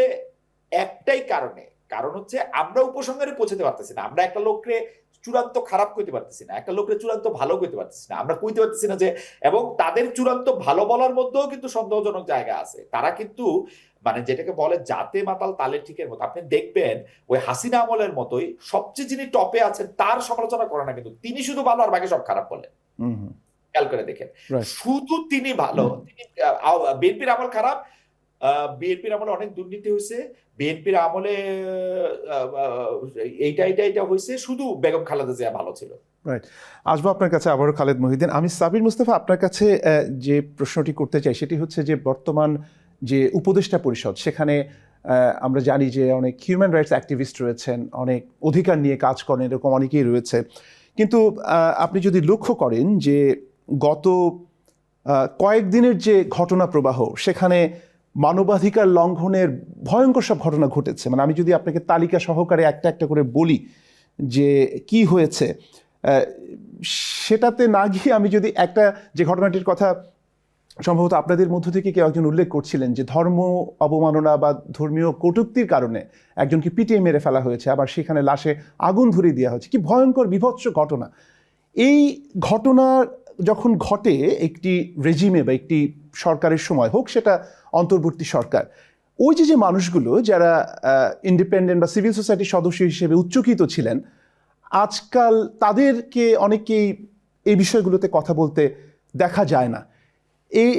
Speaker 2: একটাই কারণে, কারণ হচ্ছে আমরা উপসংহারে পৌঁছাতে পারতেছি না। আমরা একটা লোককে চূড়ান্ত খারাপ কইতে পারতেছি না, একটা লোককে চূড়ান্ত ভালো কইতে পারতেছি না, আমরা কইতে পারতেছি না যে, এবং তাদের চূড়ান্ত ভালো বলার মধ্যেও কিন্তু সন্দেহজনক জায়গা আছে। তারা কিন্তু মানে যেটাকে বলে জাতে মাতাল তালে ঠিকের মতো। আপনি দেখবেন ওই হাসিনা আমলের মতোই সবচেয়ে যিনি টপে আছেন তার সমালোচনা করে না, কিন্তু তিনি শুধু ভালো আর বাকি সব খারাপ বলেন। খেয়াল করে দেখেন, শুধু তিনি ভালো, তিনি বিএনপির আমল খারাপ, বিএনপির আমলে অনেক দুর্নীতি হয়েছে, বিএনপির আমলে এইটা হয়েছে, শুধু বেগম খালেদা জিয়া ভালো ছিল।
Speaker 1: রাইট, আসবো আপনার কাছে আবারও খালেদ মহিউদ্দিন। আমি সাবির মুস্তাফা আপনার কাছে যে প্রশ্নটি করতে চাই সেটি হচ্ছে যে বর্তমান যে উপদেষ্টা পরিষদ, সেখানে আমরা জানি যে অনেক হিউম্যান রাইটস অ্যাক্টিভিস্ট রয়েছেন, অনেক অধিকার নিয়ে কাজ করেন, এরকম অনেকেই রয়েছে। কিন্তু আপনি যদি লক্ষ্য করেন যে গত কয়েকদিনের যে ঘটনা প্রবাহ, সেখানে মানবাধিকার লঙ্ঘনের ভয়ঙ্কর সব ঘটনা ঘটেছে। মানে আমি যদি আপনাকে তালিকা সহকারে একটা একটা করে বলি, যে কি হয়েছে, সেটাতে না গিয়ে আমি যদি একটা যে ঘটনাটির কথা সম্ভবত আপনাদের মধ্য থেকে কেউ একজন উল্লেখ করছিলেন যে ধর্ম অবমাননা বা ধর্মীয় কটূক্তির কারণে একজনকে পিটিয়ে মেরে ফেলা হয়েছে, আবার সেখানে লাশে আগুন ধরিয়ে দেওয়া হয়েছে। কি ভয়ঙ্কর বিভৎস ঘটনা! এই ঘটনা যখন ঘটে একটি রেজিমে বা একটি সরকারের সময়, হোক সেটা অন্তর্বর্তী সরকার, ওই যে মানুষগুলো যারা ইন্ডিপেন্ডেন্ট বা সিভিল সোসাইটির সদস্য হিসেবে উচ্চকিত ছিলেন, আজকাল তাদেরকে অনেকেই এই বিষয়গুলোতে কথা বলতে দেখা যায় না।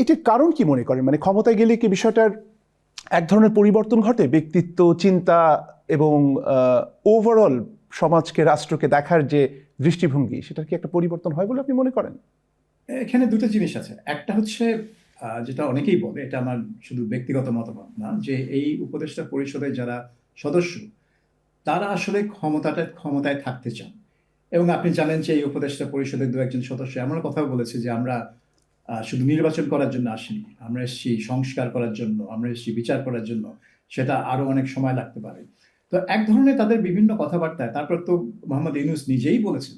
Speaker 1: এটির কারণ কি মনে করেন? মানে ক্ষমতায় গেলে কি বিষয়টার এক ধরনের পরিবর্তন ঘটে, ব্যক্তিত্ব, চিন্তা এবং ওভারঅল সমাজকে, রাষ্ট্রকে দেখার যে দৃষ্টিভঙ্গি, সেটার কি একটা পরিবর্তন হয় বলে আপনি মনে করেন?
Speaker 3: এখানে দুটো জিনিস আছে। একটা হচ্ছে যেটা অনেকেই বলে, এটা আমার শুধু ব্যক্তিগত মতামত না, যে এই উপদেষ্টা পরিষদের যারা সদস্য তারা আসলে ক্ষমতায় থাকতে চান। এবং আপনি জানেন যে এই উপদেষ্টা পরিষদের দু একজন সদস্য এমন কথাও বলেছে যে আমরা শুধু নির্বাচন করার জন্য আসিনি, আমরা এসেছি সংস্কার করার জন্য, আমরা এসেছি বিচার করার জন্য, সেটা আরো অনেক সময় লাগতে পারে। তো এক ধরনের তাদের বিভিন্ন কথাবার্তায়, তারপর তো মোহাম্মদ ইউনূস নিজেই বলেছেন,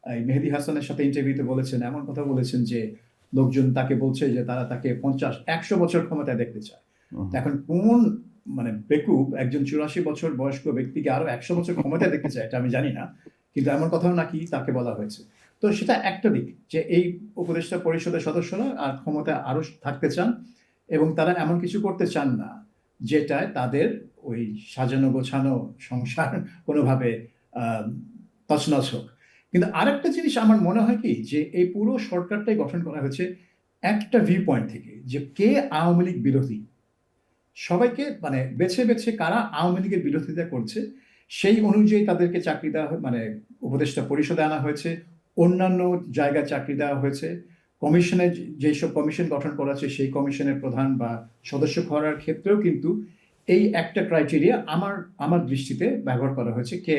Speaker 3: এই মেহেদী হাসানের সাথে ইন্টারভিউতে বলেছেন, এমন কথা বলেছেন যে লোকজন তাকে বলছে যে তারা তাকে 50-100 বছর ক্ষমতায় দেখতে চায়। তো এখন কোন মানে বেকুব একজন 84 বছর বয়স্ক ব্যক্তিকে আরো 100 বছর ক্ষমতায় দেখতে চায়, এটা আমি জানি না, কিন্তু এমন কথাও নাকি তাকে বলা হয়েছে। তো সেটা একটা দিক, যে এই উপদেষ্টা পরিষদের সদস্যরা আর ক্ষমতায় আরো থাকতে চান এবং তারা এমন কিছু করতে চান না যেটায় তাদের ওই সাজানো গোছানো সংসার কোনোভাবে তছনছ হোক। কিন্তু আরেকটা জিনিস আমার মনে হয় কি, যে এই পুরো সরকারটাই গঠন করা হয়েছে একটা ভিউ পয়েন্ট থেকে, যে কে আওয়ামী লীগ বিরোধী, সবাইকে মানে বেছে বেছে কারা আওয়ামী লীগের বিরোধিতা করছে সেই অনুযায়ী তাদেরকে চাকরি দেওয়া, মানে উপদেষ্টা পরিষদে আনা হয়েছে, অন্যান্য জায়গায় চাকরি দেওয়া হয়েছে। কমিশনে যেসব কমিশন গঠন করা আছে সেই কমিশনের প্রধান বা সদস্য করার ক্ষেত্রেও কিন্তু এই একটা ক্রাইটেরিয়া আমার দৃষ্টিতে ব্যবহার করা হয়েছে, কে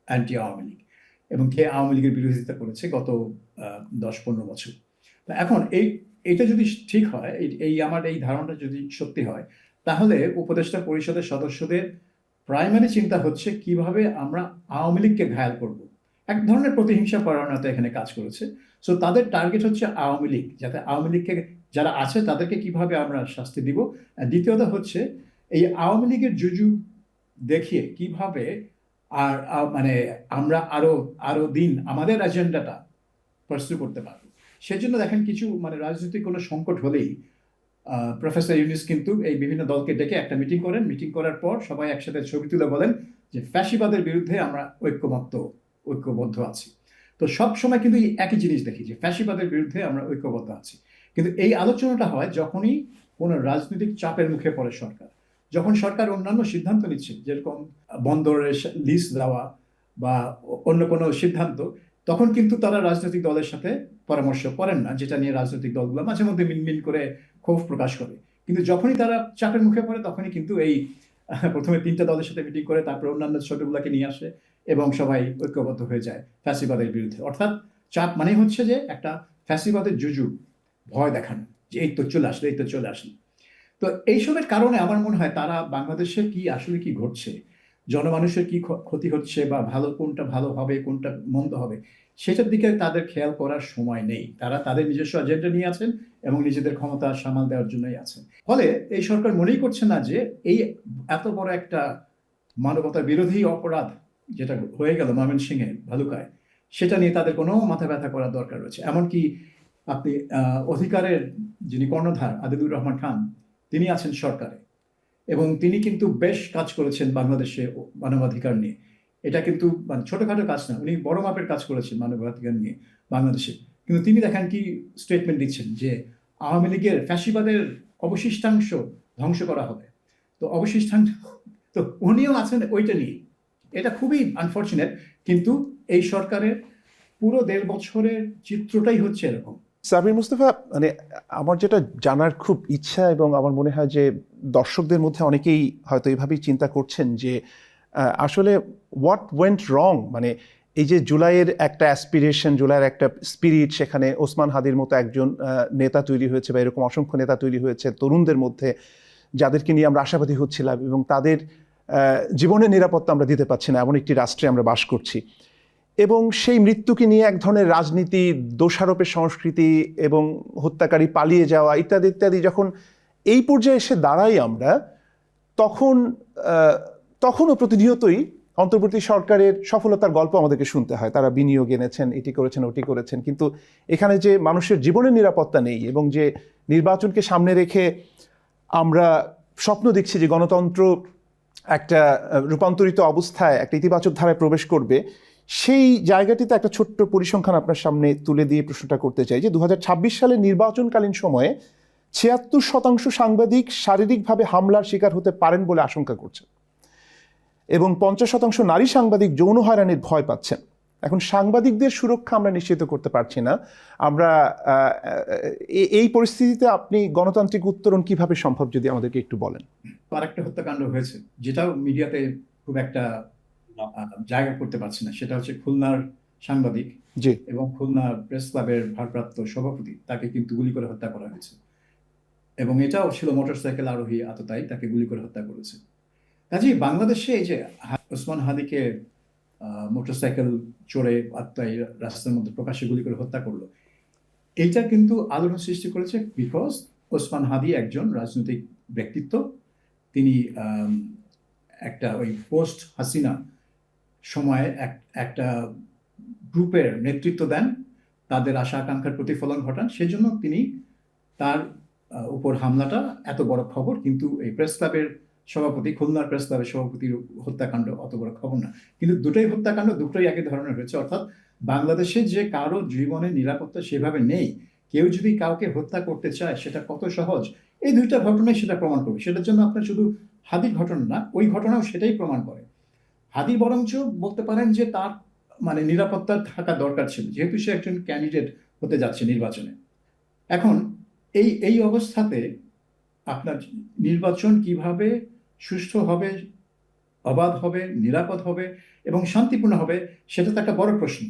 Speaker 3: অ্যান্টি আওয়ামী লীগ এবং কে আওয়ামী লীগের বিরোধিতা করেছে গত 10-15 বছর। এখন এইটা যদি ঠিক হয়, আমার এই ধারণাটা যদি সত্যি হয়, তাহলে উপদেষ্টা পরিষদের সদস্যদের প্রাইমারি চিন্তা হচ্ছে কিভাবে আমরা আওয়ামী লীগকে ঘায়াল করব। এক ধরনের প্রতিহিংসা পরায়ণতা এখানে কাজ করেছে। সো তাদের টার্গেট হচ্ছে আওয়ামী লীগ, যাতে আওয়ামী লীগকে যারা আছে তাদেরকে কিভাবে আমরা শাস্তি দিব। দ্বিতীয়ত হচ্ছে এই আওয়ামী লীগের জুজু দেখিয়ে কিভাবে মানে আমরা আরো দিন আমাদের এজেন্ডাটা পার্সু করতে পারবো। সেজন্য দেখেন কিছু মানে রাজনৈতিক কোনো সংকট হলেই প্রফেসর ইউনূস কিন্তু এই বিভিন্ন দলকে ডেকে একটা মিটিং করেন, মিটিং করার পর সবাই একসাথে ছবি তুলে বলেন যে ফ্যাসিবাদের বিরুদ্ধে আমরা ঐক্যবদ্ধ আছি। তো সব সময় কিন্তু একই জিনিস দেখি, যে ফ্যাসিবাদের বিরুদ্ধে আমরা ঐক্যবদ্ধ আছি। কিন্তু এই আলোচনাটা হয় যখনই কোনো রাজনৈতিক চাপের মুখে পড়ে সরকার, যখন সরকার অন্যান্য সিদ্ধান্ত নিচ্ছে, যেরকম বন্দরের লিজ দেওয়া বা অন্য কোনো সিদ্ধান্ত, তখন কিন্তু তারা রাজনৈতিক দলের সাথে পরামর্শ করেন না, যেটা নিয়ে রাজনৈতিক দলগুলো মাঝে মধ্যে মিনমিন করে ক্ষোভ প্রকাশ করে। কিন্তু যখনই তারা চাপের মুখে পড়ে তখনই কিন্তু এই প্রথমে 3টা দলের সাথে মিটিং করে, তারপর অন্যান্য ছোটগুলোকে নিয়ে আসে এবং সবাই ঐক্যবদ্ধ হয়ে যায় ফ্যাসিবাদের বিরুদ্ধে। অর্থাৎ চাপ মানে হচ্ছে যে একটা ফ্যাসিবাদের জুজু, ভয় দেখানো, যে এই তো চলে আসলে, এই তো চলে আসলে। তো এইসবের কারণে আমার মনে হয় তারা বাংলাদেশে আসলে কি ঘটছে, জনমানুষের কি ক্ষতি হচ্ছে, বা কোনটা ভালো হবে কোনটা মন্দ হবে, সেটার দিকে তাদের খেয়াল করার সময় নেই। তারা তাদের নিজস্ব এজেন্ডা নিয়ে আছেন এবং নিজেদের ক্ষমতা সামাল দেওয়ার জন্যই আছেন। ফলে এই সরকার মনেই করছে না যে এই এত বড় একটা মানবতা বিরোধী অপরাধ যেটা হয়ে গেল ময়মনসিংহে ভালুকায়, সেটা নিয়ে তাদের কোনো মাথা ব্যথা করার দরকার রয়েছে। এমনকি আপনি অধিকারের যিনি কর্ণধার আদিলুর রহমান খান, তিনি আছেন সরকারে এবং তিনি কিন্তু বেশ কাজ করেছেন বাংলাদেশে মানবাধিকার নিয়ে। এটা কিন্তু মানে ছোটখাটো কাজ না, উনি বড় মাপের কাজ করেছেন মানবাধিকার নিয়ে বাংলাদেশে। কিন্তু তিনি দেখেন কি স্টেটমেন্ট দিচ্ছেন, যে আওয়ামী লীগের ফ্যাসিবাদের অবশিষ্টাংশ ধ্বংস করা হবে। তো অবশিষ্টাংশ, তো উনিও আছেন ওইটা নিয়ে। এটা খুবই আনফর্চুনেট, কিন্তু এই সরকারের পুরো 1.5 বছরের চিত্রটাই হচ্ছে এরকম।
Speaker 1: সাবির মুস্তফা, মানে আমার যেটা জানার খুব ইচ্ছা, এবং আমার মনে হয় যে দর্শকদের মধ্যে অনেকেই হয়তো এইভাবেই চিন্তা করছেন যে আসলে হোয়াট ওয়েন্ট রং, মানে এই যে জুলাইয়ের একটা অ্যাসপিরেশন, জুলাইয়ের একটা স্পিরিট, সেখানে ওসমান হাদির মতো একজন নেতা তৈরি হয়েছে, বা এরকম অসংখ্য নেতা তৈরি হয়েছে তরুণদের মধ্যে, যাদেরকে নিয়ে আমরা আশাবাদী হচ্ছিলাম, এবং তাদের জীবনের নিরাপত্তা আমরা দিতে পারছি না, এমন একটি রাষ্ট্রে আমরা বাস করছি। এবং সেই মৃত্যুকে নিয়ে এক ধরনের রাজনীতি, দোষারোপের সংস্কৃতি এবং হত্যাকারী পালিয়ে যাওয়া ইত্যাদি ইত্যাদি যখন এই পর্যায়ে এসে দাঁড়াই আমরা, তখনও প্রতিনিয়তই অন্তর্বর্তী সরকারের সফলতার গল্প আমাদেরকে শুনতে হয়। তারা বিনিয়োগ এনেছেন, এটি করেছেন, ওটি করেছেন, কিন্তু এখানে যে মানুষের জীবনের নিরাপত্তা নেই এবং যে নির্বাচনকে সামনে রেখে আমরা স্বপ্ন দেখছি যে গণতন্ত্র একটা রূপান্তরিত অবস্থায় একটা ইতিবাচক ধারায় প্রবেশ করবে, সেই জায়গাটিতে একটা ছোট্ট পরিসংখ্যান আপনার সামনে তুলে দিয়ে প্রশ্নটা করতে চাই যে 2026 সালের নির্বাচনকালীন সময়ে 76% সাংবাদিক শারীরিকভাবে হামলার শিকার হতে পারেন বলে আশঙ্কা করছেন এবং 50% নারী সাংবাদিক যৌন হয়রানির ভয় পাচ্ছেন। এখন সাংবাদিকদের সুরক্ষা আমরা নিশ্চিত করতে পারছি না। আমরা এই পরিস্থিতিতে আপনি গণতান্ত্রিক উত্তরণ কিভাবে সম্ভব যদি আমাদেরকে একটু বলেন।
Speaker 3: আরেকটা হত্যাকাণ্ড হয়েছে যেটাও মিডিয়াতে খুব একটা জায়গা করতে পারছে না, সেটা হচ্ছে খুলনার সাংবাদিক
Speaker 1: জি,
Speaker 3: এবং খুলনা প্রেস ক্লাবের ভারপ্রাপ্ত সভাপতি, তাকে কিন্তু গুলি করে হত্যা করা হয়েছে এবং এটাও ছিল মোটরসাইকেল আরোহী আততায়ী, তাকে গুলি করে হত্যা করেছে। কাজেই বাংলাদেশে এই যে ওসমান হাদিকে মোটরসাইকেল চড়ে আততায়ী রাস্তার মধ্যে প্রকাশ্যে গুলি করে হত্যা করলো, এইটা কিন্তু আলোড়ন সৃষ্টি করেছে বিকজ ওসমান হাদি একজন রাজনৈতিক ব্যক্তিত্ব। তিনি একটা ওই পোস্ট হাসিনা সময়ে একটা গ্রুপের নেতৃত্ব দেন, তাদের আশা আকাঙ্ক্ষার প্রতিফলন ঘটান, সেজন্য তিনি তার উপর হামলাটা এত বড় খবর, কিন্তু এই প্রেস ক্লাবের সভাপতি, খুলনার প্রেস ক্লাবের সভাপতির হত্যাকাণ্ড অত বড় খবর না। কিন্তু দুটোই হত্যাকাণ্ড, দুটোই একই ধরনের হয়েছে। অর্থাৎ বাংলাদেশে যে কারো জীবনের নিরাপত্তা সেভাবে নেই, কেউ যদি কাউকে হত্যা করতে চায় সেটা কত সহজ, এই দুইটা ঘটনাই সেটা প্রমাণ করবে। সেটার জন্য আপনার শুধু হাদির ঘটনা না, ওই ঘটনাও সেটাই প্রমাণ করে। হাদি বরঞ্চ বলতে পারেন যে তার মানে নিরাপত্তা থাকা দরকার ছিল, যেহেতু সে একজন ক্যান্ডিডেট হতে যাচ্ছে নির্বাচনে। এখন এই অবস্থাতে আপনার নির্বাচন কিভাবে সুষ্ঠু হবে, অবাধ হবে, নিরাপদ হবে এবং শান্তিপূর্ণ হবে, সেটা তো একটা বড় প্রশ্ন।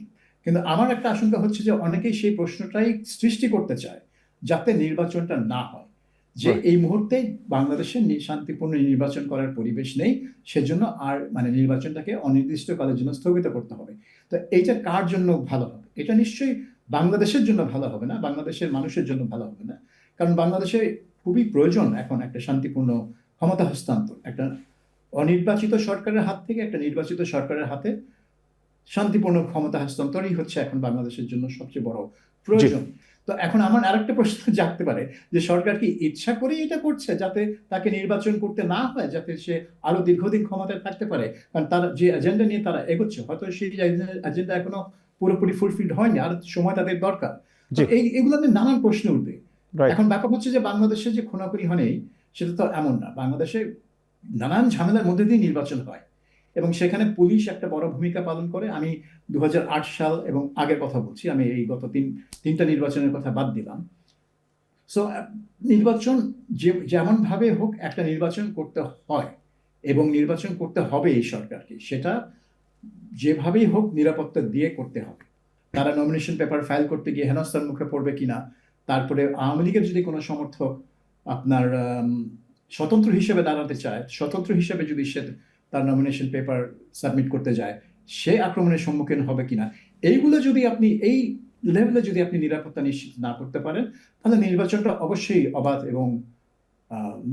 Speaker 3: কিন্তু আমার একটা আশঙ্কা হচ্ছে যে অনেকেই সেই প্রশ্নটাই সৃষ্টি করতে চায় যাতে নির্বাচনটা না হয়, যে এই মুহূর্তে বাংলাদেশে শান্তিপূর্ণ নির্বাচন করার পরিবেশ নেই, সেজন্য আর মানে নির্বাচনটাকে অনির্দিষ্টকালের জন্য স্থগিত করতে হবে। তো এইটা কার জন্য ভালো হবে? এটা নিশ্চয়ই বাংলাদেশের জন্য ভালো হবে না, বাংলাদেশের মানুষের জন্য ভালো হবে না। কারণ বাংলাদেশে খুবই প্রয়োজন এখন একটা শান্তিপূর্ণ ক্ষমতা হস্তান্তর, একটা অনির্বাচিত সরকারের হাত থেকে একটা নির্বাচিত সরকারের হাতে শান্তিপূর্ণ ক্ষমতা হস্তান্তরই হচ্ছে এখন বাংলাদেশের জন্য সবচেয়ে বড় প্রয়োজন। তো এখন আমার আরেকটা প্রশ্ন জাগতে পারে যে সরকার কি ইচ্ছা করে এটা করছে যাতে তাকে নির্বাচন করতে না হয়, যাতে সে আরো দীর্ঘদিন ক্ষমতায় থাকতে পারে? কারণ তার যে এজেন্ডা নিয়ে তারা এগোচ্ছে, হয়তো সেই এজেন্ডা এখনো পুরোপুরি ফুলফিল হয়নি, আর সময় তাদের দরকার। এগুলো নিয়ে নানান প্রশ্ন উঠবে। এখন ব্যাপার হচ্ছে যে বাংলাদেশে যে খুনাখুনি হয়নি সেটা তো এমন না, বাংলাদেশে নানান ঝামেলার মধ্যে দিয়ে নির্বাচন হয় এবং সেখানে পুলিশ একটা বড় ভূমিকা পালন করে। আমি 2008 সাল এবং আগের কথা বলছি, আমি এই গত তিনটা নির্বাচনের কথা বাদ দিলাম। সো নির্বাচন যেমন ভাবে হোক একটা নির্বাচন করতে হয় এবং নির্বাচন করতে হবে এই সরকারকে, সেটা যেভাবেই হোক নিরাপত্তা দিয়ে করতে হবে। তারা নমিনেশন পেপার ফাইল করতে গিয়ে হেনস্থার মুখে পড়বে কিনা, তারপরে আওয়ামী লীগের যদি কোনো সমর্থক আপনার স্বতন্ত্র হিসেবে দাঁড়াতে চায়, স্বতন্ত্র হিসেবে যদি সে তার নমিনেশন পেপার সাবমিট করতে যায়, সে আক্রমণের সম্মুখীন হবে কিনা, এইগুলো যদি আপনি এই লেভেলে যদি আপনি নিরাপত্তা নিশ্চিত না করতে পারেন, তাহলে নির্বাচনটা অবশ্যই অবাধ এবং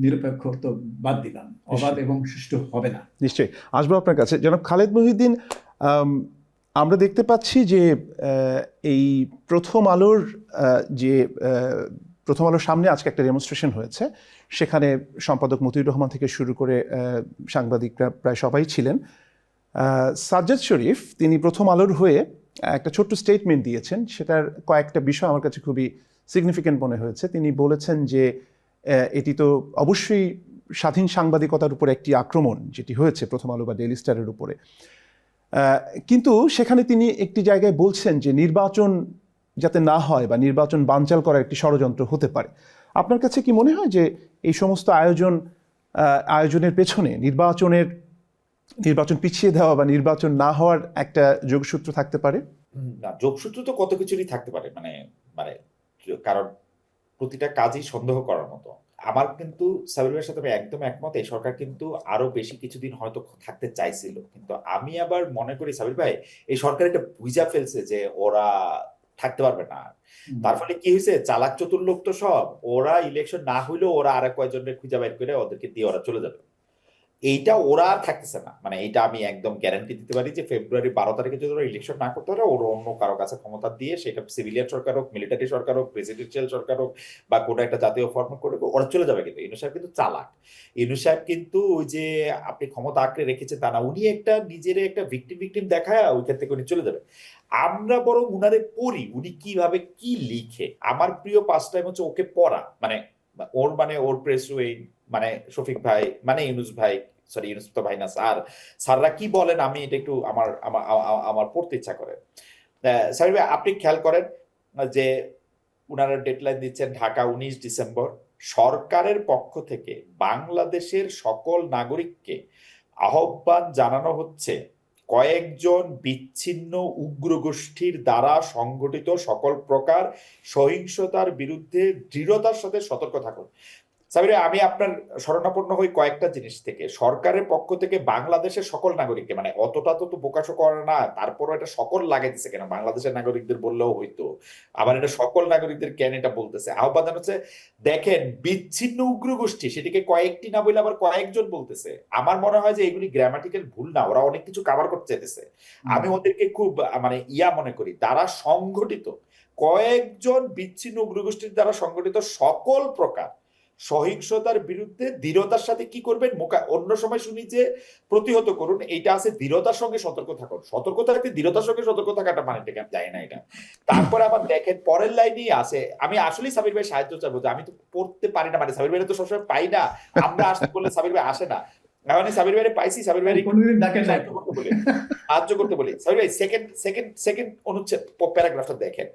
Speaker 3: নিরপেক্ষ তো বাদ দিলাম, অবাধ এবং সুষ্ঠু হবে না।
Speaker 1: নিশ্চয়ই আসবো আপনার কাছে। জনাব খালেদ মহিউদ্দিন, আমরা দেখতে পাচ্ছি যে এই প্রথম আলোর সামনে আজকে একটা ডেমনস্ট্রেশন হয়েছে, সেখানে সম্পাদক মতিউর রহমান থেকে শুরু করে সাংবাদিকরা প্রায় সবাই ছিলেন। সাজ্জাদ শরীফ তিনি প্রথম আলোর হয়ে একটা ছোট্ট স্টেটমেন্ট দিয়েছেন, সেটার কয়েকটা বিষয় আমার কাছে খুবই সিগনিফিক্যান্ট মনে হয়েছে। তিনি বলেছেন যে এটি তো অবশ্যই স্বাধীন সাংবাদিকতার উপর একটি আক্রমণ যেটি হয়েছে প্রথম আলো বা ডেইলি স্টারের উপরে, কিন্তু সেখানে তিনি একটি জায়গায় বলছেন যে নির্বাচন যাতে না হয় বা নির্বাচন বানচাল করার একটি ষড়যন্ত্র হতে পারে। আপনার কাছে কি মনে হয় যে এই সমস্ত আয়োজনের পেছনে নির্বাচন পিছিয়ে দেওয়া বা নির্বাচন না হওয়ার একটা যোগসূত্র থাকতে পারে?
Speaker 2: না, যোগসূত্র তো কত কিছুরই থাকতে পারে, মানে কারণ প্রতিটা কাজই সন্দেহ করার মতো। আমার কিন্তু সাবির ভাইয়ের সাথে আমি একদম একমত। এই সরকার কিন্তু আরো বেশি কিছুদিন হয়তো থাকতে চাইছিল, কিন্তু আমি আবার মনে করি সাবির ভাই এই সরকার এটা বুঝা ফেলছে যে ওরা থাকতে পারবে না। তার ফলে কি হয়েছে, চালাক চতুর লোক তো সব, ওরা ইলেকশন না হইলেও ওরা আর কয়েকজনের খুঁজে বাইর করে ওদেরকে দিয়ে ওরা চলে যাবে। এইটা ওরা আর থাকতেছে না, মানে এইটা আমি একদম গ্যারান্টি দিতে পারি যে ফেব্রুয়ারি 12 তারিখে যদি ওরা ইলেকশন না করতে পারে, ওরা অন্য কারো কাছে ক্ষমতা দিয়ে, সেটা সিভিলিয়ান সরকার হোক, মিলিটারি সরকার হোক, প্রেসিডেন্সিয়াল সরকার হোক, বা কোনো একটা জাতীয় ফর্ম করে ওরা চলে যাবে। কিন্তু ইনু সাহেব কিন্তু চালাক। ইনু সাহেব কিন্তু ওই যে আপনি ক্ষমতা আঁকড়ে রেখেছেন তা না, উনি একটা নিজের একটা ভিকটিম ভিকটিম দেখায় ওইখান থেকে উনি চলে যাবে। আমরা বরং উনারে পড়ি, উনি কিভাবে কি লিখে। আমার প্রিয় পাস টাইম হচ্ছে ওকে পড়া, মানে ওর প্রেস উইং, মানে শফিক ভাই, মানে ইউনুস ভাই, সরি ইউনুস তো ভাই না, স্যাররা কি বলেন, আমি এটা একটু আমার আমার আমার পড়তে ইচ্ছা করে। স্যার ভাই আপনি খেয়াল করেন যে উনারা ডেডলাইন দিচ্ছেন ঢাকা 19 ডিসেম্বর। সরকারের পক্ষ থেকে বাংলাদেশের সকল নাগরিককে আহ্বান জানানো হচ্ছে কয়েকজন বিচ্ছিন্ন উগ্র গোষ্ঠীর দ্বারা সংগঠিত সকল প্রকার সহিংসতার বিরুদ্ধে দৃঢ়তার সাথে সতর্ক থাকুন। সাবির ভাই, আমি আপনার শরণাপন্ন হই কয়েকটা জিনিস থেকে। সরকারের পক্ষ থেকে বাংলাদেশের সকল নাগরিককে, মানে অতটা তো প্রকাশও করে না, তারপরও এটা সকল লাগাই দিচ্ছে কেন, বাংলাদেশের নাগরিকদের বললেও হইতো, আবার এটা সকল নাগরিকদের কেন এটা বলতেছে। আহ্বান জানাচ্ছে, দেখেন বিচ্ছিন্ন উগ্র গোষ্ঠী, সেটিকে কয়েকটি না বলে আবার কয়েকজন বলতেছে। আমার মনে হয় যে এগুলি গ্রামাটিক্যাল ভুল না, ওরা অনেক কিছু কভার করতে চাইতেছে। আমি ওদেরকে খুব মানে মনে করি, দ্বারা সংগঠিত কয়েকজন বিচ্ছিন্ন উগ্র গোষ্ঠীর দ্বারা সংগঠিত সকল প্রকার সহিংসতার বিরুদ্ধে দৃঢ়তার সাথে কি করবেন, অন্য সময় শুনি যে প্রতিহত করুন, এইটা আছে দৃঢ়তার সঙ্গে সতর্ক থাকুন। সতর্ক থাকতে দৃঢ়তার সঙ্গে সতর্ক থাকাটা মানে থেকে আমি জানি না এটা। তারপরে আবার দেখেন পরের লাইনেই আছে, আমি আসলেই সাবির ভাই সাহায্য চাইবো, যে আমি তো পড়তে পারি না, মানে সাবির ভাই তো সবসময় পাই না, আমরা আসতে বললে সাবির ভাই আসে না। এখন সাবির ভাইরে পাইছি, সাবির ভাই
Speaker 3: কোনদিন ডাকেন নাই।
Speaker 2: সাহায্য করতে বলি। সাবির ভাই সেকেন্ড অনুচ্ছেদ প্যারাগ্রাফটা দেখেন।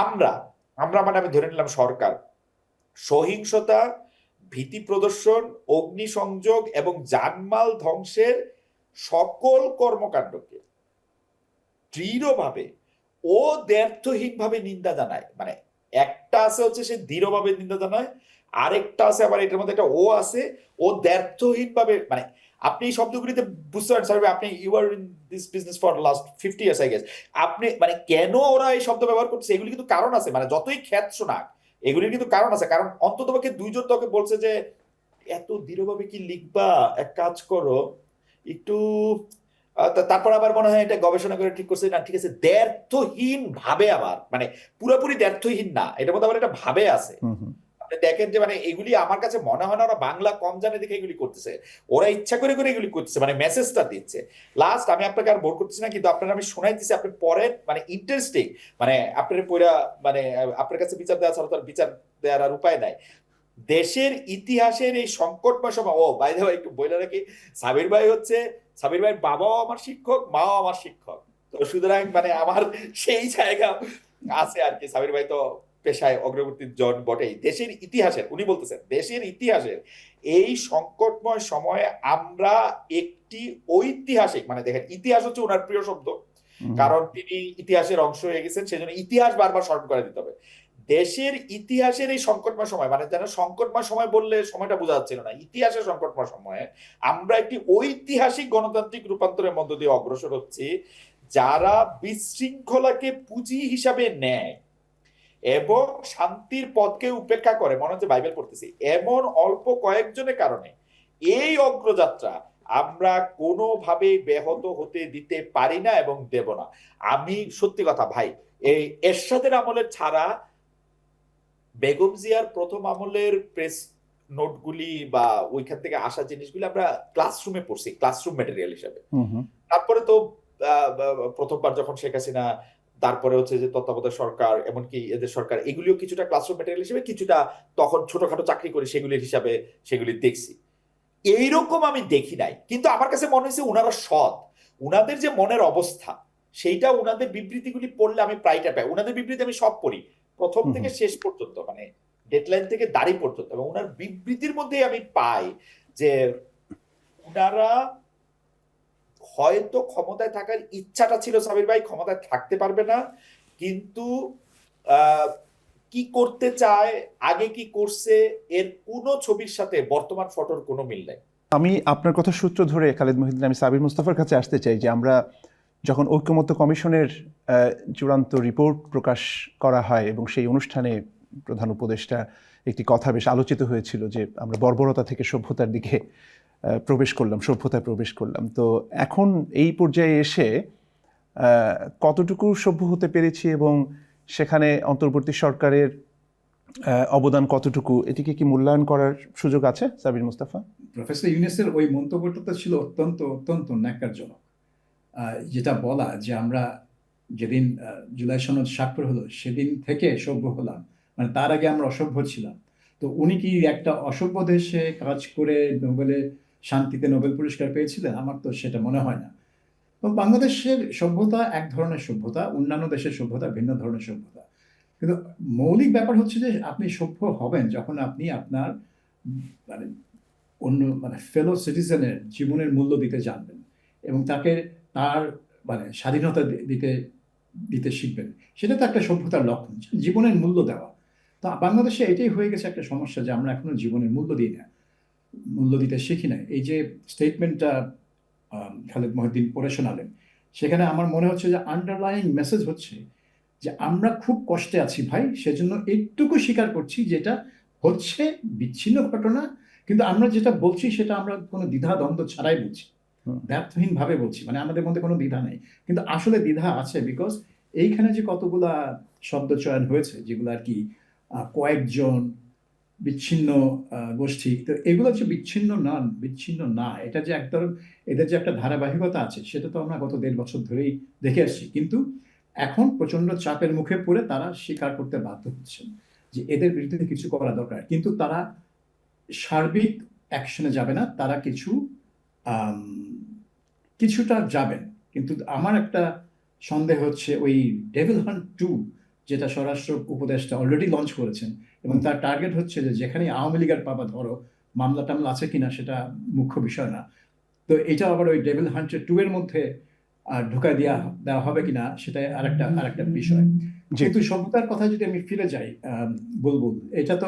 Speaker 2: আমরা আমরা মানে আমি ধরে নিলাম সরকার সহিংসতা, ভীতি প্রদর্শন, অগ্নিসংযোগ এবং জানমাল ধ্বংসের সকল কর্মকাণ্ডকে দৃঢ়ভাবে ও দ্ব্যর্থহীনভাবে নিন্দা জানায়। মানে একটা আছে হচ্ছে সে দৃঢ়ভাবে নিন্দা জানায়, আরেকটা আছে আবার এটার মধ্যে একটা ও আছে, ও দ্ব্যর্থহীনভাবে, মানে আপনি এই শব্দগুলিতে বুঝতে পারেন স্যার, আপনি you are in this business for last 50 years I guess. আপনি মানে কেন ওরা এই শব্দ ব্যবহার করছে, এগুলি কিন্তু কারণ আছে, মানে যতই খ্যাত শোনাক এগুলির কিন্তু কারণ আছে। কারণ অন্ততপক্ষে দুইজন তোকে বলছে যে এত দৃঢ়ভাবে কি লিখবা, এক কাজ করো একটু তারপর আবার মনে হয় এটা গবেষণা করে ঠিক করছে, না ঠিক আছে দ্ব্যর্থহীন ভাবে, আবার মানে পুরোপুরি দ্ব্যর্থহীন না, এটার মধ্যে আবার এটা ভাবে আছে। আপনি দেখেন যে মানে এগুলি আমার কাছে মনে হয় না ওরা বাংলা কম জানে দেখে এগুলি করতেছে, ওরা ইচ্ছা করে করে এগুলি করতেছে, মানে মেসেজটা দিচ্ছে। লাস্ট আমি আপনাকে আর বোর করতেছি না, কিন্তু আপনার আমি শোনাইতেছি, আপনি পড়েন, মানে ইন্টারেস্টিং, মানে আপনার পড়া, মানে আপনার কাছে বিচার দেওয়া ছাড়া তো আর বিচার দেওয়ার আর উপায় নাই। দেশের ইতিহাসের এই সংকটময় সময়, ও বাই দ্য ওয়ে একটু বলে রাখি, সাবির ভাই হচ্ছে, সাবির ভাইয়ের বাবাও আমার শিক্ষক, মাও আমার শিক্ষক, তো সুতরাং মানে আমার সেই জায়গা আছে আর কি। সাবির ভাই তো পেশায় অগ্রবর্তী জন বটেই। দেশের ইতিহাসের, উনি বলতেছেন দেশের ইতিহাসের এই সংকটময় সময়ে আমরা একটি ঐতিহাসিক, মানে দেখেন ইতিহাস হচ্ছে ওনার প্রিয় শব্দ, কারণ তিনি ইতিহাসের অংশ হয়ে গেছেন, সেজন্য ইতিহাস বারবার স্মরণ করে দিতে হবে। দেশের ইতিহাসের এই সংকটময় সময়, মানে যেন সংকটময় সময় বললে সময়টা বোঝা যাচ্ছিল না, ইতিহাসের সংকটময় সময়ে আমরা একটি ঐতিহাসিক গণতান্ত্রিক রূপান্তরের মধ্য দিয়ে অগ্রসর হচ্ছি, যারা বিশৃঙ্খলাকে পুঁজি হিসাবে নেয় এবং শান্তির পথকে উপেক্ষা করে, মনে হচ্ছে বাইবেল পড়তেছি, এমন অল্প কয়েকজনের কারণে এই অগ্রযাত্রা আমরা কোনোভাবে ব্যাহত হতে দিতে পারি না এবং দেব না। আমি সত্যি কথা ভাই, এই এরশাদের আমলের ছাড়া বেগম জিয়ার প্রথম আমলের প্রেস নোটগুলি বা ওইখান থেকে আসা জিনিসগুলি আমরা ক্লাসরুমে পড়ছি, ক্লাসরুম ম্যাটেরিয়াল হিসেবে। তারপরে তো প্রথমবার যখন শেখ হাসিনা, তারপরে হচ্ছে যে তত্ত্বাবধায়ক সরকার, এমনকি এদের সরকার, এগুলিও কিছুটা ক্লাসরুম ম্যাটেরিয়াল হিসেবে, কিছুটা তখন ছোটখাটো চাকরি করে সেগুলির হিসাবে সেগুলি দেখছি। এইরকম আমি দেখি নাই, কিন্তু আমার কাছে মনে হয়েছে উনারা সৎ, উনাদের যে মনের অবস্থা সেইটা উনাদের বিবৃতিগুলি পড়লে আমি প্রায়টা পাই। উনাদের বিবৃতি আমি সব পড়ি, প্রথম থেকে শেষ পর্যন্ত, মানে ডেডলাইন থেকে দাড়ি পর্যন্ত, এবং উনার বিবৃতির মধ্যে আমি পাই যে উনারা হয়তো ক্ষমতায় থাকার ইচ্ছাটা ছিল সাবির ভাই, ক্ষমতায় থাকতে পারবে না, কিন্তু কি করতে চায়, আগে কি করছে, এর কোনো ছবির সাথে বর্তমান ফটোর কোনো মিল নাই।
Speaker 1: আমি আপনার কথা সূত্র ধরে খালেদ মহিউদ্দিন, আমি সাবির মুস্তাফার কাছে আসতে চাই যে আমরা যখন ঐকমত্য কমিশনের চূড়ান্ত রিপোর্ট প্রকাশ করা হয় এবং সেই অনুষ্ঠানে প্রধান উপদেষ্টা একটি কথা বেশ আলোচিত হয়েছিল যে আমরা বর্বরতা থেকে সভ্যতার দিকে সভ্যতায় প্রবেশ করলাম। তো এখন এই পর্যায়ে এসে কতটুকু সভ্য হতে পেরেছি এবং সেখানে অন্তর্বর্তী সরকারের অবদান কতটুকু, এটিকে কি মূল্যায়ন করার সুযোগ আছে সাবির মুস্তাফা?
Speaker 3: প্রফেসর ইউনূসের ওই মন্তব্যটা তো ছিল অত্যন্ত অত্যন্ত ন্যাক্কারজনক। যেটা বলা যে আমরা যেদিন জুলাই সনদ স্বাক্ষর হলো সেদিন থেকে সভ্য হলাম, মানে তার আগে আমরা অসভ্য ছিলাম। তো উনি কি একটা অসভ্য দেশে কাজ করে শান্তিতে নোবেল পুরস্কার পেয়েছিলেন? আমার তো সেটা মনে হয় না। তো বাংলাদেশের সভ্যতা এক ধরনের সভ্যতা, অন্যান্য দেশের সভ্যতা ভিন্ন ধরনের সভ্যতা। কিন্তু মৌলিক ব্যাপার হচ্ছে যে আপনি সভ্য হবেন যখন আপনি আপনার মানে ফেলো সিটিজেনের জীবনের মূল্য দিতে জানবেন এবং তাকে তার স্বাধীনতা দিতে শিখবেন। সেটা তো একটা সভ্যতার লক্ষণ, জীবনের মূল্য দেওয়া। তো বাংলাদেশে এটাই হয়ে গেছে একটা সমস্যা যে আমরা এখনো জীবনের মূল্য দিই না, মূল্য দিতে শিখি না। এই যে স্টেটমেন্টটা খালেদ মহিউদ্দিন পড়ে শোনালেন, সেখানে আমার মনে হচ্ছে যে আন্ডারলাইং মেসেজ হচ্ছে যে আমরা খুব কষ্টে আছি ভাই, সেজন্য এইটুকু স্বীকার করছি যেটা হচ্ছে বিচ্ছিন্ন ঘটনা, কিন্তু আমরা যেটা বলছি সেটা আমরা কোনো দ্বিধা দ্বন্দ্ব ছাড়াই বলছি, ব্যর্থহীন ভাবে বলছি, মানে আমাদের মধ্যে কোনো দ্বিধা নেই। কিন্তু আসলে দ্বিধা আছে, বিকজ এইখানে যে কতগুলা শব্দ চয়ন হয়েছে যেগুলো আর কি কয়েকজন বিচ্ছিন্ন গোষ্ঠী, তো এগুলো হচ্ছে বিচ্ছিন্ন না, এটা যে একদম এদের যে একটা ধারাবাহিকতা আছে সেটা তো আমরা গত 1.5 বছর ধরেই দেখে আসছি। কিন্তু এখন প্রচন্ড চাপের মুখে পড়ে তারা স্বীকার করতে বাধ্য হচ্ছেন যে এদের বিরুদ্ধে কিছু করা দরকার, কিন্তু তারা সার্বিক অ্যাকশনে যাবে না, তারা কিছুটা যাবেন। কিন্তু আমার একটা সন্দেহ হচ্ছে ওই ডেভিল হান্ট 2 যেটা স্বরাষ্ট্র উপদেষ্টা অলরেডি লঞ্চ করেছেন এবং তার টার্গেট হচ্ছে যে যেখানে আওয়ামী লীগের পাবা ধরো, মামলা টামলা আছে কিনা সেটা মুখ্য বিষয় না, তো এটা আবার ওই ডেভিল হান্ট 2 এর মধ্যে ঢোকা দেওয়া হবে কিনা সেটা আরেকটা বিষয়। কিন্তু সভ্যতার কথা যদি আমি ফিরে যাই, বুলবুল, এটা তো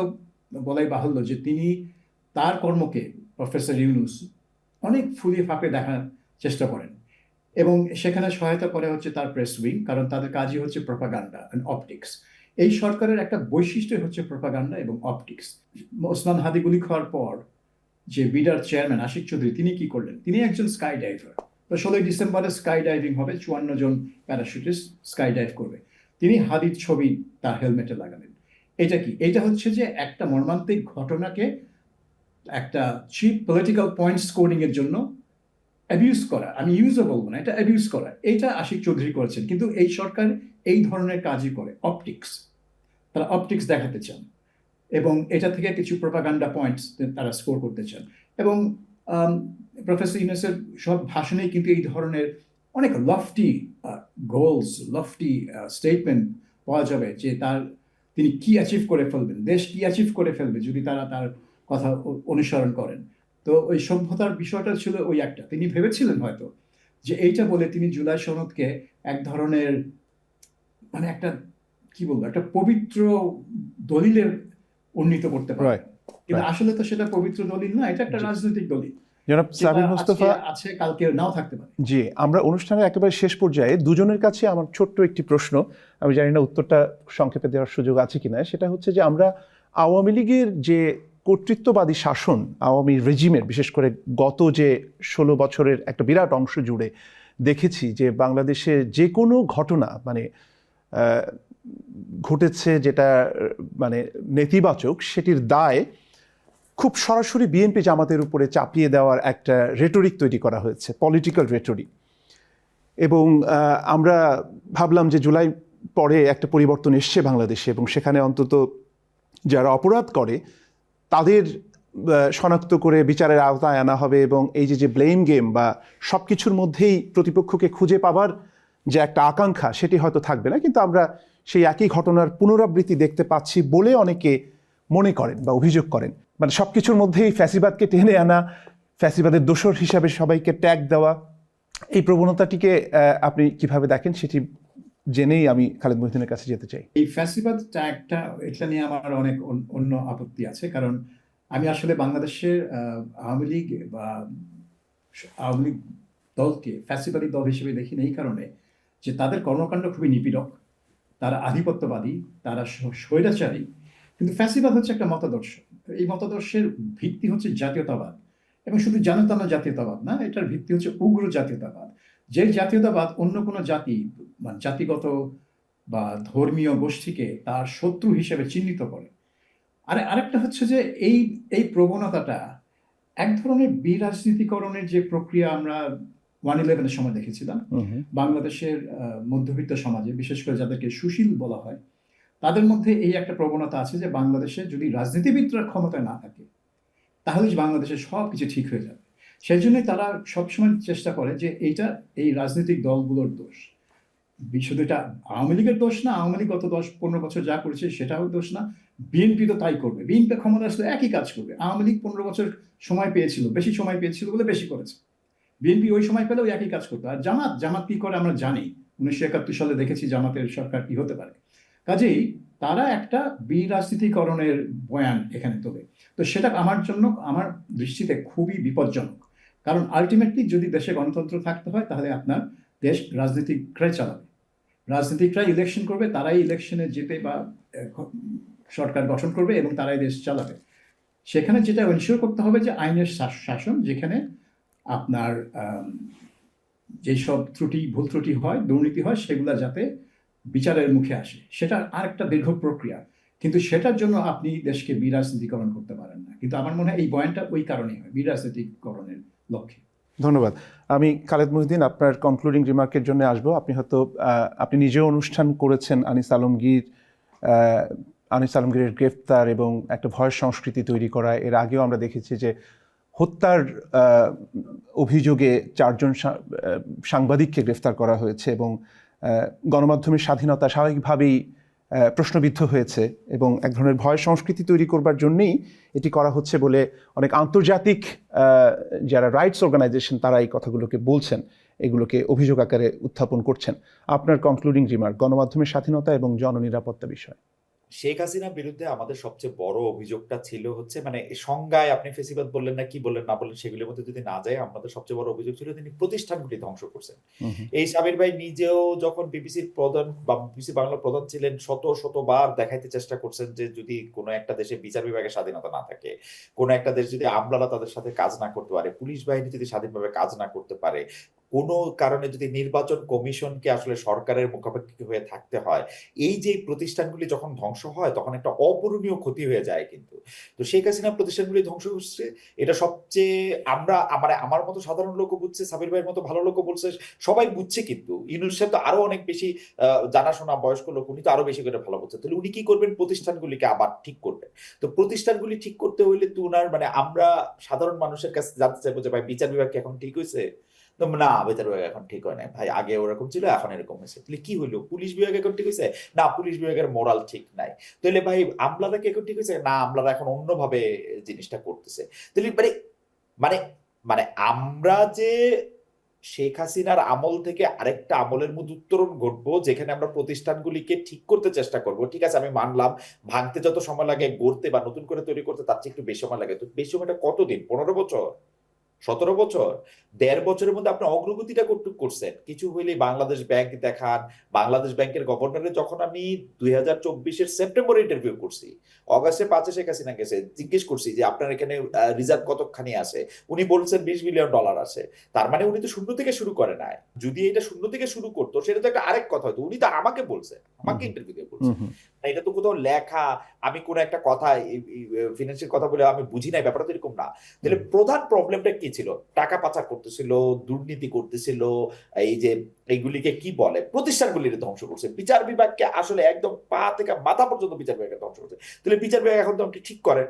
Speaker 3: বলাই বাহুল্য যে তিনি তার কর্মকে প্রফেসর ইউনূস অনেক ফুলিয়ে ফাঁপে দেখার চেষ্টা করেন এবং সেখানে সহায়তা করে হচ্ছে তার প্রেস উইং, কারণ তাদের কাজই হচ্ছে প্রপাগান্ডা এন্ড অপটিক্স। এই সরকারের একটা বৈশিষ্ট্য হচ্ছে প্রপাগান্ডা এবং অপটিক্স। ওসমান হাদি গুলি খাওয়ার পর যে বিডার চেয়ারম্যান আশিক চৌধুরী তিনি কি করলেন, তিনি একজন স্কাই ডাইভার। তো 16 ডিসেম্বরে স্কাই ডাইভিং হবে, 54 জন প্যারাশুটিস্ট স্কাই ডাইভ করবে, তিনি হাদির ছবি তার হেলমেটে লাগালেন। এটা কি? এটা হচ্ছে যে একটা মর্মান্তিক ঘটনাকে একটা চিপ পলিটিক্যাল পয়েন্ট স্কোরিং এর জন্য অ্যাবিউজ করা, আমি ইউজও বলবো না, এটা অ্যাবিউজ করা, এইটা আশিক চৌধুরী করেছেন। কিন্তু এই সরকার এই ধরনের কাজই করে, অপটিক্স, তারা অপটিক্স দেখাতে চান এবং এটা থেকে কিছু প্রপাগান্ডা পয়েন্টস তারা স্কোর করতে চান। এবং প্রফেসর ইউনূসের সব ভাষণেই কিন্তু এই ধরনের অনেক লফটি গোলস, লফটি স্টেটমেন্ট পাওয়া যাবে যে তিনি কি অ্যাচিভ করে ফেলবেন, দেশ কি অ্যাচিভ করে ফেলবে যদি তারা তার কথা অনুসরণ করেন। তো ওই সভ্যতার বিষয়টা ছিল ওই একটা, তিনি ভেবেছিলেন হয়তো যে এইটা বলে তিনি জুলাই সনদকে এক ধরনের একটা কি বলবো, একটা পবিত্র দলিলের উন্নীত করতে পারে, কিন্তু আসলে তো সেটা পবিত্র দলিল না, এটা একটা রাজনৈতিক দলিল।
Speaker 1: জনাব সাবির মুস্তাফা
Speaker 3: আছে, কালকে নাও থাকতে পারে।
Speaker 1: জি, আমরা অনুষ্ঠানের একেবারে শেষ পর্যায়ে দুজনের কাছে আমার ছোট্ট একটি প্রশ্ন, আমি জানি না উত্তরটা সংক্ষেপে দেওয়ার সুযোগ আছে কিনা, সেটা হচ্ছে যে আমরা আওয়ামী লীগের যে কর্তৃত্ববাদী শাসন, আওয়ামী রেজিমের বিশেষ করে গত যে 16 বছরের একটা বিরাট অংশ জুড়ে দেখেছি যে বাংলাদেশে যে কোনো ঘটনা ঘটেছে যেটা নেতিবাচক, সেটির দায় খুব সরাসরি বিএনপি জামাতের উপরে চাপিয়ে দেওয়ার একটা রেটরিক তৈরি করা হয়েছে, পলিটিক্যাল রেটরিক। এবং আমরা ভাবলাম যে জুলাই পরে একটা পরিবর্তন এসছে বাংলাদেশে এবং সেখানে অন্তত যারা অপরাধ করে তাদের শনাক্ত করে বিচারের আওতায় আনা হবে এবং এই যে ব্লেম গেম বা সব কিছুর মধ্যেই প্রতিপক্ষকে খুঁজে পাবার যে একটা আকাঙ্ক্ষা সেটি হয়তো থাকবে না। কিন্তু আমরা সেই একই ঘটনার পুনরাবৃত্তি দেখতে পাচ্ছি বলে অনেকে মনে করেন বা অভিযোগ করেন, সব কিছুর মধ্যেই ফ্যাসিবাদকে টেনে আনা, ফ্যাসিবাদের দোসর হিসাবে সবাইকে ট্যাগ দেওয়া, এই প্রবণতাটিকে আপনি কিভাবে দেখেন সেটি জেনেই আমি খালেদ মহিউদ্দিনের কাছে যেতে চাই।
Speaker 3: এই ফ্যাসিবাদ ট্যাগটা, এটা নিয়ে আমার অনেক অন্য আপত্তি আছে। কারণ আমি আসলে বাংলাদেশের আওয়ামী লীগ বা আওয়ামী লীগ দলকে ফ্যাসিবাদী দল হিসেবে দেখি না এই কারণে যে তাদের কর্মকাণ্ড খুবই নিপীড়ক, তারা আধিপত্যবাদী, তারা স্বৈরাচারী। কিন্তু ফ্যাসিবাদ হচ্ছে একটা মতাদর্শ। এই মতাদর্শের ভিত্তি হচ্ছে জাতীয়তাবাদ, এবং শুধু জাতীয়তাবাদ না, এটার ভিত্তি হচ্ছে উগ্র জাতীয়তাবাদ। যে জাতীয়তাবাদ অন্য কোনো জাতি, মানে জাতিগত বা ধর্মীয় গোষ্ঠীকে তার শত্রু হিসেবে চিহ্নিত করে। আরেকটা হচ্ছে যে এই প্রবণতাটা এক ধরনের বিরাজনীতিকরণের যে প্রক্রিয়া আমরা 1/11-এর সময় দেখেছিলাম বাংলাদেশের মধ্যবিত্ত সমাজে, বিশেষ করে যাদেরকে সুশীল বলা হয়, তাদের মধ্যে এই একটা প্রবণতা আছে যে বাংলাদেশে যদি রাজনীতিবিদরা ক্ষমতায় না থাকে তাহলে বাংলাদেশের সব কিছু ঠিক হয়ে যাবে। সেই জন্যই তারা সবসময় চেষ্টা করে যে এই রাজনৈতিক দলগুলোর দোষ। শুধু এটা আওয়ামী লীগের দোষ না, আওয়ামী লীগ গত 10-15 বছর যা করেছে সেটাও দোষ না, বিএনপি তো তাই করবে। বিএনপি ক্ষমতা আসলে একই কাজ করবে। আওয়ামী লীগ 15 বছর সময় পেয়েছিল, বেশি সময় পেয়েছিল বলে বেশি করেছে। বিএনপি ওই সময় পেলেও একই কাজ করতো। আর জামাত কি করে আমরা জানি, 1971 সালে দেখেছি জামাতের সরকার কি হতে পারে। কাজেই তারা একটা বিরাজনীতিকরণের বয়ান এখানে তোলে। তো সেটা আমার দৃষ্টিতে খুবই বিপজ্জনক। কারণ আলটিমেটলি যদি দেশে গণতন্ত্র থাকতে হয় তাহলে আপনার দেশ রাজনীতিকরাই চালাবে, রাজনীতিকরাই ইলেকশন করবে, তারাই ইলেকশনে জিতে বা সরকার গঠন করবে এবং তারাই দেশ চালাবে। সেখানে যেটা এনশিওর করতে হবে যে আইনের শাসন, যেখানে আপনার যেসব ভুল ত্রুটি হয়, দুর্নীতি হয়, সেগুলা যাতে বিচারের মুখে আসে। সেটা আরেকটা দীর্ঘ প্রক্রিয়া, কিন্তু সেটার জন্য আপনি দেশকে বিরাজনীতিকরণ করতে পারেন না। কিন্তু আমার মনে হয় এই বয়ানটা ওই কারণেই হয়, বিরাজনীতিকরণের লক্ষ্যে।
Speaker 1: ধন্যবাদ। আমি খালেদ মহিউদ্দিন আপনার কনক্লুডিং রিমার্কের জন্য আসবো। আপনি নিজেও অনুষ্ঠান করেছেন আনিস আলমগীরের গ্রেফতার এবং একটা ভয়ের সংস্কৃতি তৈরি করা। এর আগেও আমরা দেখেছি যে হত্যার অভিযোগে 4 জন সাংবাদিককে গ্রেফতার করা হয়েছে এবং গণমাধ্যমের স্বাধীনতা স্বাভাবিকভাবেই প্রশ্নবিদ্ধ হয়েছে এবং এক ধরনের ভয় সংস্কৃতি তৈরি করবার জন্যই এটি করা হচ্ছে বলে অনেক আন্তর্জাতিক যারা রাইটস অর্গানাইজেশন তারা এই কথাগুলোকে বলছেন, এগুলোকে অভিযোগ আকারে উত্থাপন করছেন। আপনার কনক্লুডিং রিমার্ক গণমাধ্যমের স্বাধীনতা এবং জননিরাপত্তা বিষয়।
Speaker 2: শেখ হাসিনার বিরুদ্ধে আমাদের সবচেয়ে বড় অভিযোগটা ছিল হচ্ছে, মানে সংজ্ঞায় আপনি ফেসিবাদ বললেন না কি বললেন না বললেন সেগুলোর মধ্যে যদি না যায়, আমাদের সবচেয়ে বড় অভিযোগ ছিল তিনি প্রতিষ্ঠানগুলি ধ্বংস করছেন। এই সাবির ভাই নিজেও যখন বিবিসির প্রধান বা বিবিসি বাংলার প্রধান ছিলেন শতবার দেখাইতে চেষ্টা করছেন যে যদি কোনো একটা দেশে বিচার বিভাগের স্বাধীনতা না থাকে, কোনো একটা দেশ যদি আমলারা তাদের সাথে কাজ না করতে পারে, পুলিশ বাহিনী যদি স্বাধীনভাবে কাজ না করতে পারে, কোনো কারণে যদি নির্বাচন কমিশনকে আসলে সরকারের মুখাপেক্ষি হয়ে থাকতে হয়, এই যে প্রতিষ্ঠানগুলি যখন ধ্বংস হয় তখন একটা অপূরণীয় ক্ষতি হয়ে যায়। কিন্তু তো শেখ হাসিনা প্রতিষ্ঠানগুলি ধ্বংস করছে, এটা সবচেয়ে আমার মতো সাধারণ লোকও বুঝছে, সাবির ভাইয়ের মতো ভালো লোকও বলছে, সবাই বুঝছে। কিন্তু ইউনূস সাহেব তো আরো অনেক বেশি জানাশোনা বয়স্ক লোক, উনি তো আরো বেশি করে ভালো বুঝছে। তাহলে উনি কি করবেন? প্রতিষ্ঠানগুলিকে আবার ঠিক করবেন। তো প্রতিষ্ঠানগুলি ঠিক করতে হইলে তো উনার আমরা সাধারণ মানুষের কাছে জানতে চাইবো যে ভাই বিচার বিভাগ কি এখন ঠিক হয়েছে? না, বিচার বিভাগ এখন ঠিক হয় না ভাই, আগে ওরকম ছিল এখন এরকম হয়েছে। তাহলে কি হইলো? পুলিশ বিভাগ এখন ঠিক হয়েছে? না, পুলিশ বিভাগের মোরাল ঠিক নাই। তাহলে ভাই আমলারা কি এখন ঠিক হয়েছে? না, আমলারা এখন অন্যভাবে জিনিসটা করতেছে। তাহলে মানে মানে আমরা যে শেখ হাসিনার আমল থেকে আরেকটা আমলের মধ্যে উত্তরণ ঘটবো, যেখানে আমরা প্রতিষ্ঠানগুলিকে ঠিক করতে চেষ্টা করব। ঠিক আছে, আমি মানলাম ভাঙতে যত সময় লাগে গড়তে বা নতুন করে তৈরি করতে তার চেয়ে একটু বেশি সময় লাগে। তো বেশি সময়টা কতদিন? 15 বছর, 17 বছর, 1.5 বছরের মধ্যে আপনি অগ্রগতিটা কতটুকু করছেন? কিছু হইলে বাংলাদেশ ব্যাংক দেখান। বাংলাদেশ ব্যাংকের গভর্নরের যখন আমি 2024-এর সেপ্টেম্বরে ইন্টারভিউ করছি, অগাস্টে 5-এ শেখ হাসিনা গেছে, জিজ্ঞেস করছি যে আপনার এখানে রিজার্ভ কতখানি আছে, উনি বলছেন $20 বিলিয়ন আছে। তার মানে উনি তো শূন্য থেকে শুরু করে নাই। যদি এটা শূন্য থেকে শুরু করতো সেটা তো একটা আরেক কথা হতো। উনি তো আমাকে বলছে, আমাকে ইন্টারভিউতে বলছে, এটা তো কোথাও লেখা। আমি কোন একটা কথা ফিনান্সিয়াল কথা বলে আমি বুঝি নাই, ব্যাপারটা তো এরকম না। তাহলে প্রধান প্রবলেমটা কি ছিল? টাকা পাচার করতেছিল, দুর্নীতি করতেছিল, এই যে এইগুলিকে কি বলে, প্রতিষ্ঠানগুলির ধ্বংস করছে। বিচার বিভাগকে আসলে একদম পা থেকে মাথা পর্যন্ত বিচার বিভাগকে ধ্বংস করছে। তাহলে বিচার বিভাগ এখন তো আপনি ঠিক করেন।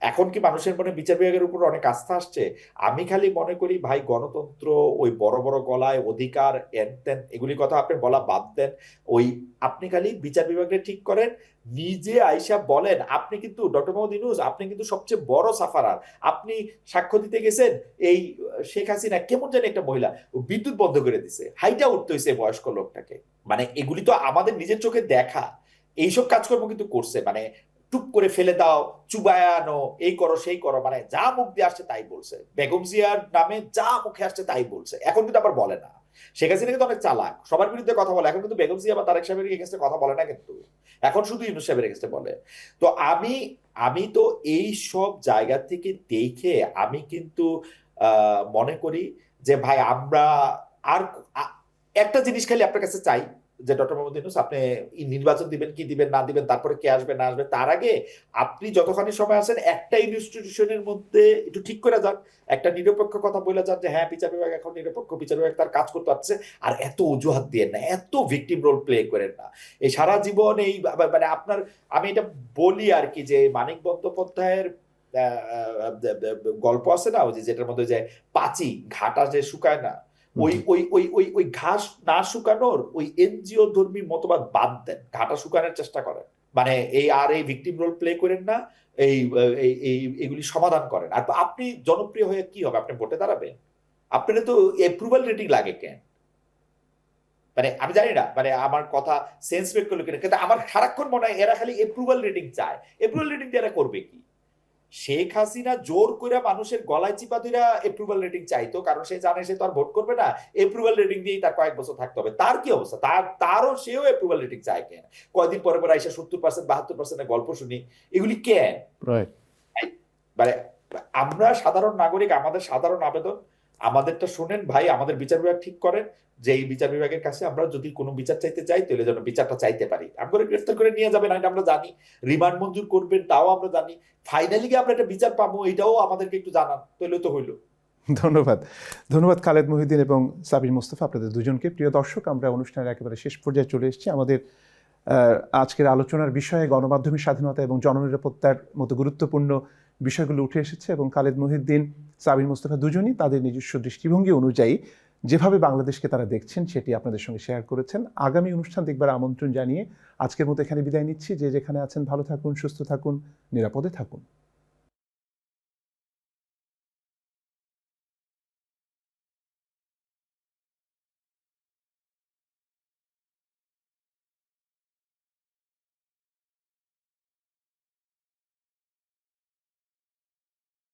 Speaker 2: এখন কি মানুষের মনে বিচার বিভাগের উপর অনেক আস্থা আসছে? আমি খালি মনে করি ভাই, গণতন্ত্র, ওই বড় বড় গলায় অধিকার এন তেন এগুলি কথা আপনি বলা বাদ দেন। ওই আপনি খালি বিচার বিভাগকে ঠিক করেন, নিজে আইসা বলেন। আপনি কিন্তু ডক্টর মোহাম্মদ ইউনূস, আপনি কিন্তু সবচেয়ে বড় সাফারার। আপনি সাক্ষ্য দিতে গেছেন এই শেখ হাসিনা কেমন জানি একটা মহিলা বিদ্যুৎ বন্ধ করে দিছে, হাইটা উঠতে হয়েছে বয়স্ক লোকটাকে। মানে এগুলি তো আমাদের নিজের চোখে দেখা। এইসব কাজকর্ম কিন্তু করছে, মানে টুপ করে ফেলে দাও, চুবায় আনো, এই করো সেই করো, মানে যা মুখ দিয়ে আসছে তাই বলছে। বেগম জিয়ার নামে যা মুখে আসছে তাই বলছে। এখন কিন্তু আবার বলে না। শেখ হাসিনা কিন্তু অনেক চালাক, সবার বিরুদ্ধে কথা বলে। এখন কিন্তু বেগম জিয়া বা তারেক সাহেবের এগেইনস্টে কথা বলে না, কিন্তু এখন শুধু ইউনূস সাহেবের এগেইনস্টে বলে। তো আমি তো এই সব জায়গা থেকে দেখে আমি কিন্তু মনে করি যে ভাই আমরা আর একটা জিনিস খালি আপনার কাছে চাই, যে ডক্টর মোহাম্মদ ইউনূস আপনি নির্বাচন দিবেন কি দিবেন না দিবেন, তারপরে কে আসবে না আসবে, তার আগে আপনি যতখানি সময় আছেন একটা ইনস্টিটিউশনের মধ্যে একটু ঠিক করে যান, একটা নিরপেক্ষ কথা বলে যান যে হ্যাঁ বিচার বিভাগ এখন নিরপেক্ষ, বিচার বিভাগ তার কাজ করতে পারছে। আর এত অজুহাত দিয়ে না, এত ভিকটিম রোল প্লে করেন না। এই সারা জীবন এই মানে আপনার, আমি এটা বলি আর কি, যে মানিক বন্দ্যোপাধ্যায়ের গল্প আছে না, ওই যেটার মধ্যে যে পাচি ঘাটা যে শুকায় না, ওই ওই ওই ওই ওই ঘাস না শুকানোর ওই এনজিও ধর্মী মতবাদ বাদ দেন, ঘাটা শুকানোর চেষ্টা করেন। মানে এই ভিকটিম রোল প্লে করেন না, এই এগুলি সমাধান করেন। আর আপনি জনপ্রিয় হয়ে কি হবে? আপনি ভোটে দাঁড়াবেন? আপনার তো অ্যাপ্রুভাল রেটিং লাগে কেন? মানে আমি জানি না, মানে আমার কথা সেন্স মেক করলো কিনা, কিন্তু আমার সারাক্ষণ মনে হয় এরা খালি অ্যাপ্রুভাল রেটিং চায়। অ্যাপ্রুভাল রেটিং দিয়ে এরা করবে কি? শেখ হাসিনা জোর করে মানুষের গলায় চিপা দিরা অ্যাপ্রুভাল রেটিং চাইতো, কারণ সে জানে সে তো আর ভোট করবে না। অ্যাপ্রুভাল রেটিং দিয়েই তার কয়েক বছর থাকতে হবে। তার কি অবস্থা? তারও সেও অ্যাপ্রুভাল রেটিং চায় কেন? কয়দিন পরে পরে আইসা 70% 72% গল্প শুনি, এগুলি কেন? মানে আমরা সাধারণ নাগরিক, আমাদের সাধারণ আবেদন, আমাদেরটা শোনেন ভাই, আমাদের বিচার বিভাগ ঠিক করেন যে এই বিচার বিভাগের কাছে আমরা যদি কোনো বিচার চাইতে চাই, তাহলে যেন বিচারটা চাইতে পারি। আমরা গ্রেফতার করে নিয়ে যাবেন এটা আমরা জানি, রিমান্ড মঞ্জুর করবেন তাও আমরা জানি, ফাইনালি কি আমরা একটা বিচার পাবো এটাও আমাদেরকে একটু জানান, তাহলে তো হইলো।
Speaker 1: ধন্যবাদ খালেদ মহিউদ্দিন এবং সাবির মোস্তফা, আপনাদের দুজনকে। প্রিয় দর্শক, আমরা অনুষ্ঠানের একেবারে শেষ পর্যায়ে চলে এসেছি। আমাদের আজকের আলোচনার বিষয়ে গণমাধ্যমের স্বাধীনতা এবং জননিরাপত্তার মতো গুরুত্বপূর্ণ বিষয়গুলো উঠে এসেছে, এবং খালেদ মহিউদ্দিন, সাবির মোস্তফা দুজনই তাদের নিজস্ব দৃষ্টিভঙ্গি অনুযায়ী যেভাবে বাংলাদেশকে তারা দেখছেন সেটি আপনাদের সঙ্গে শেয়ার করেছেন। আগামী অনুষ্ঠান দেখবার আমন্ত্রণ জানিয়ে আজকের মতো এখানে বিদায় নিচ্ছি। যে যেখানে আছেন ভালো থাকুন, সুস্থ থাকুন, নিরাপদে থাকুন।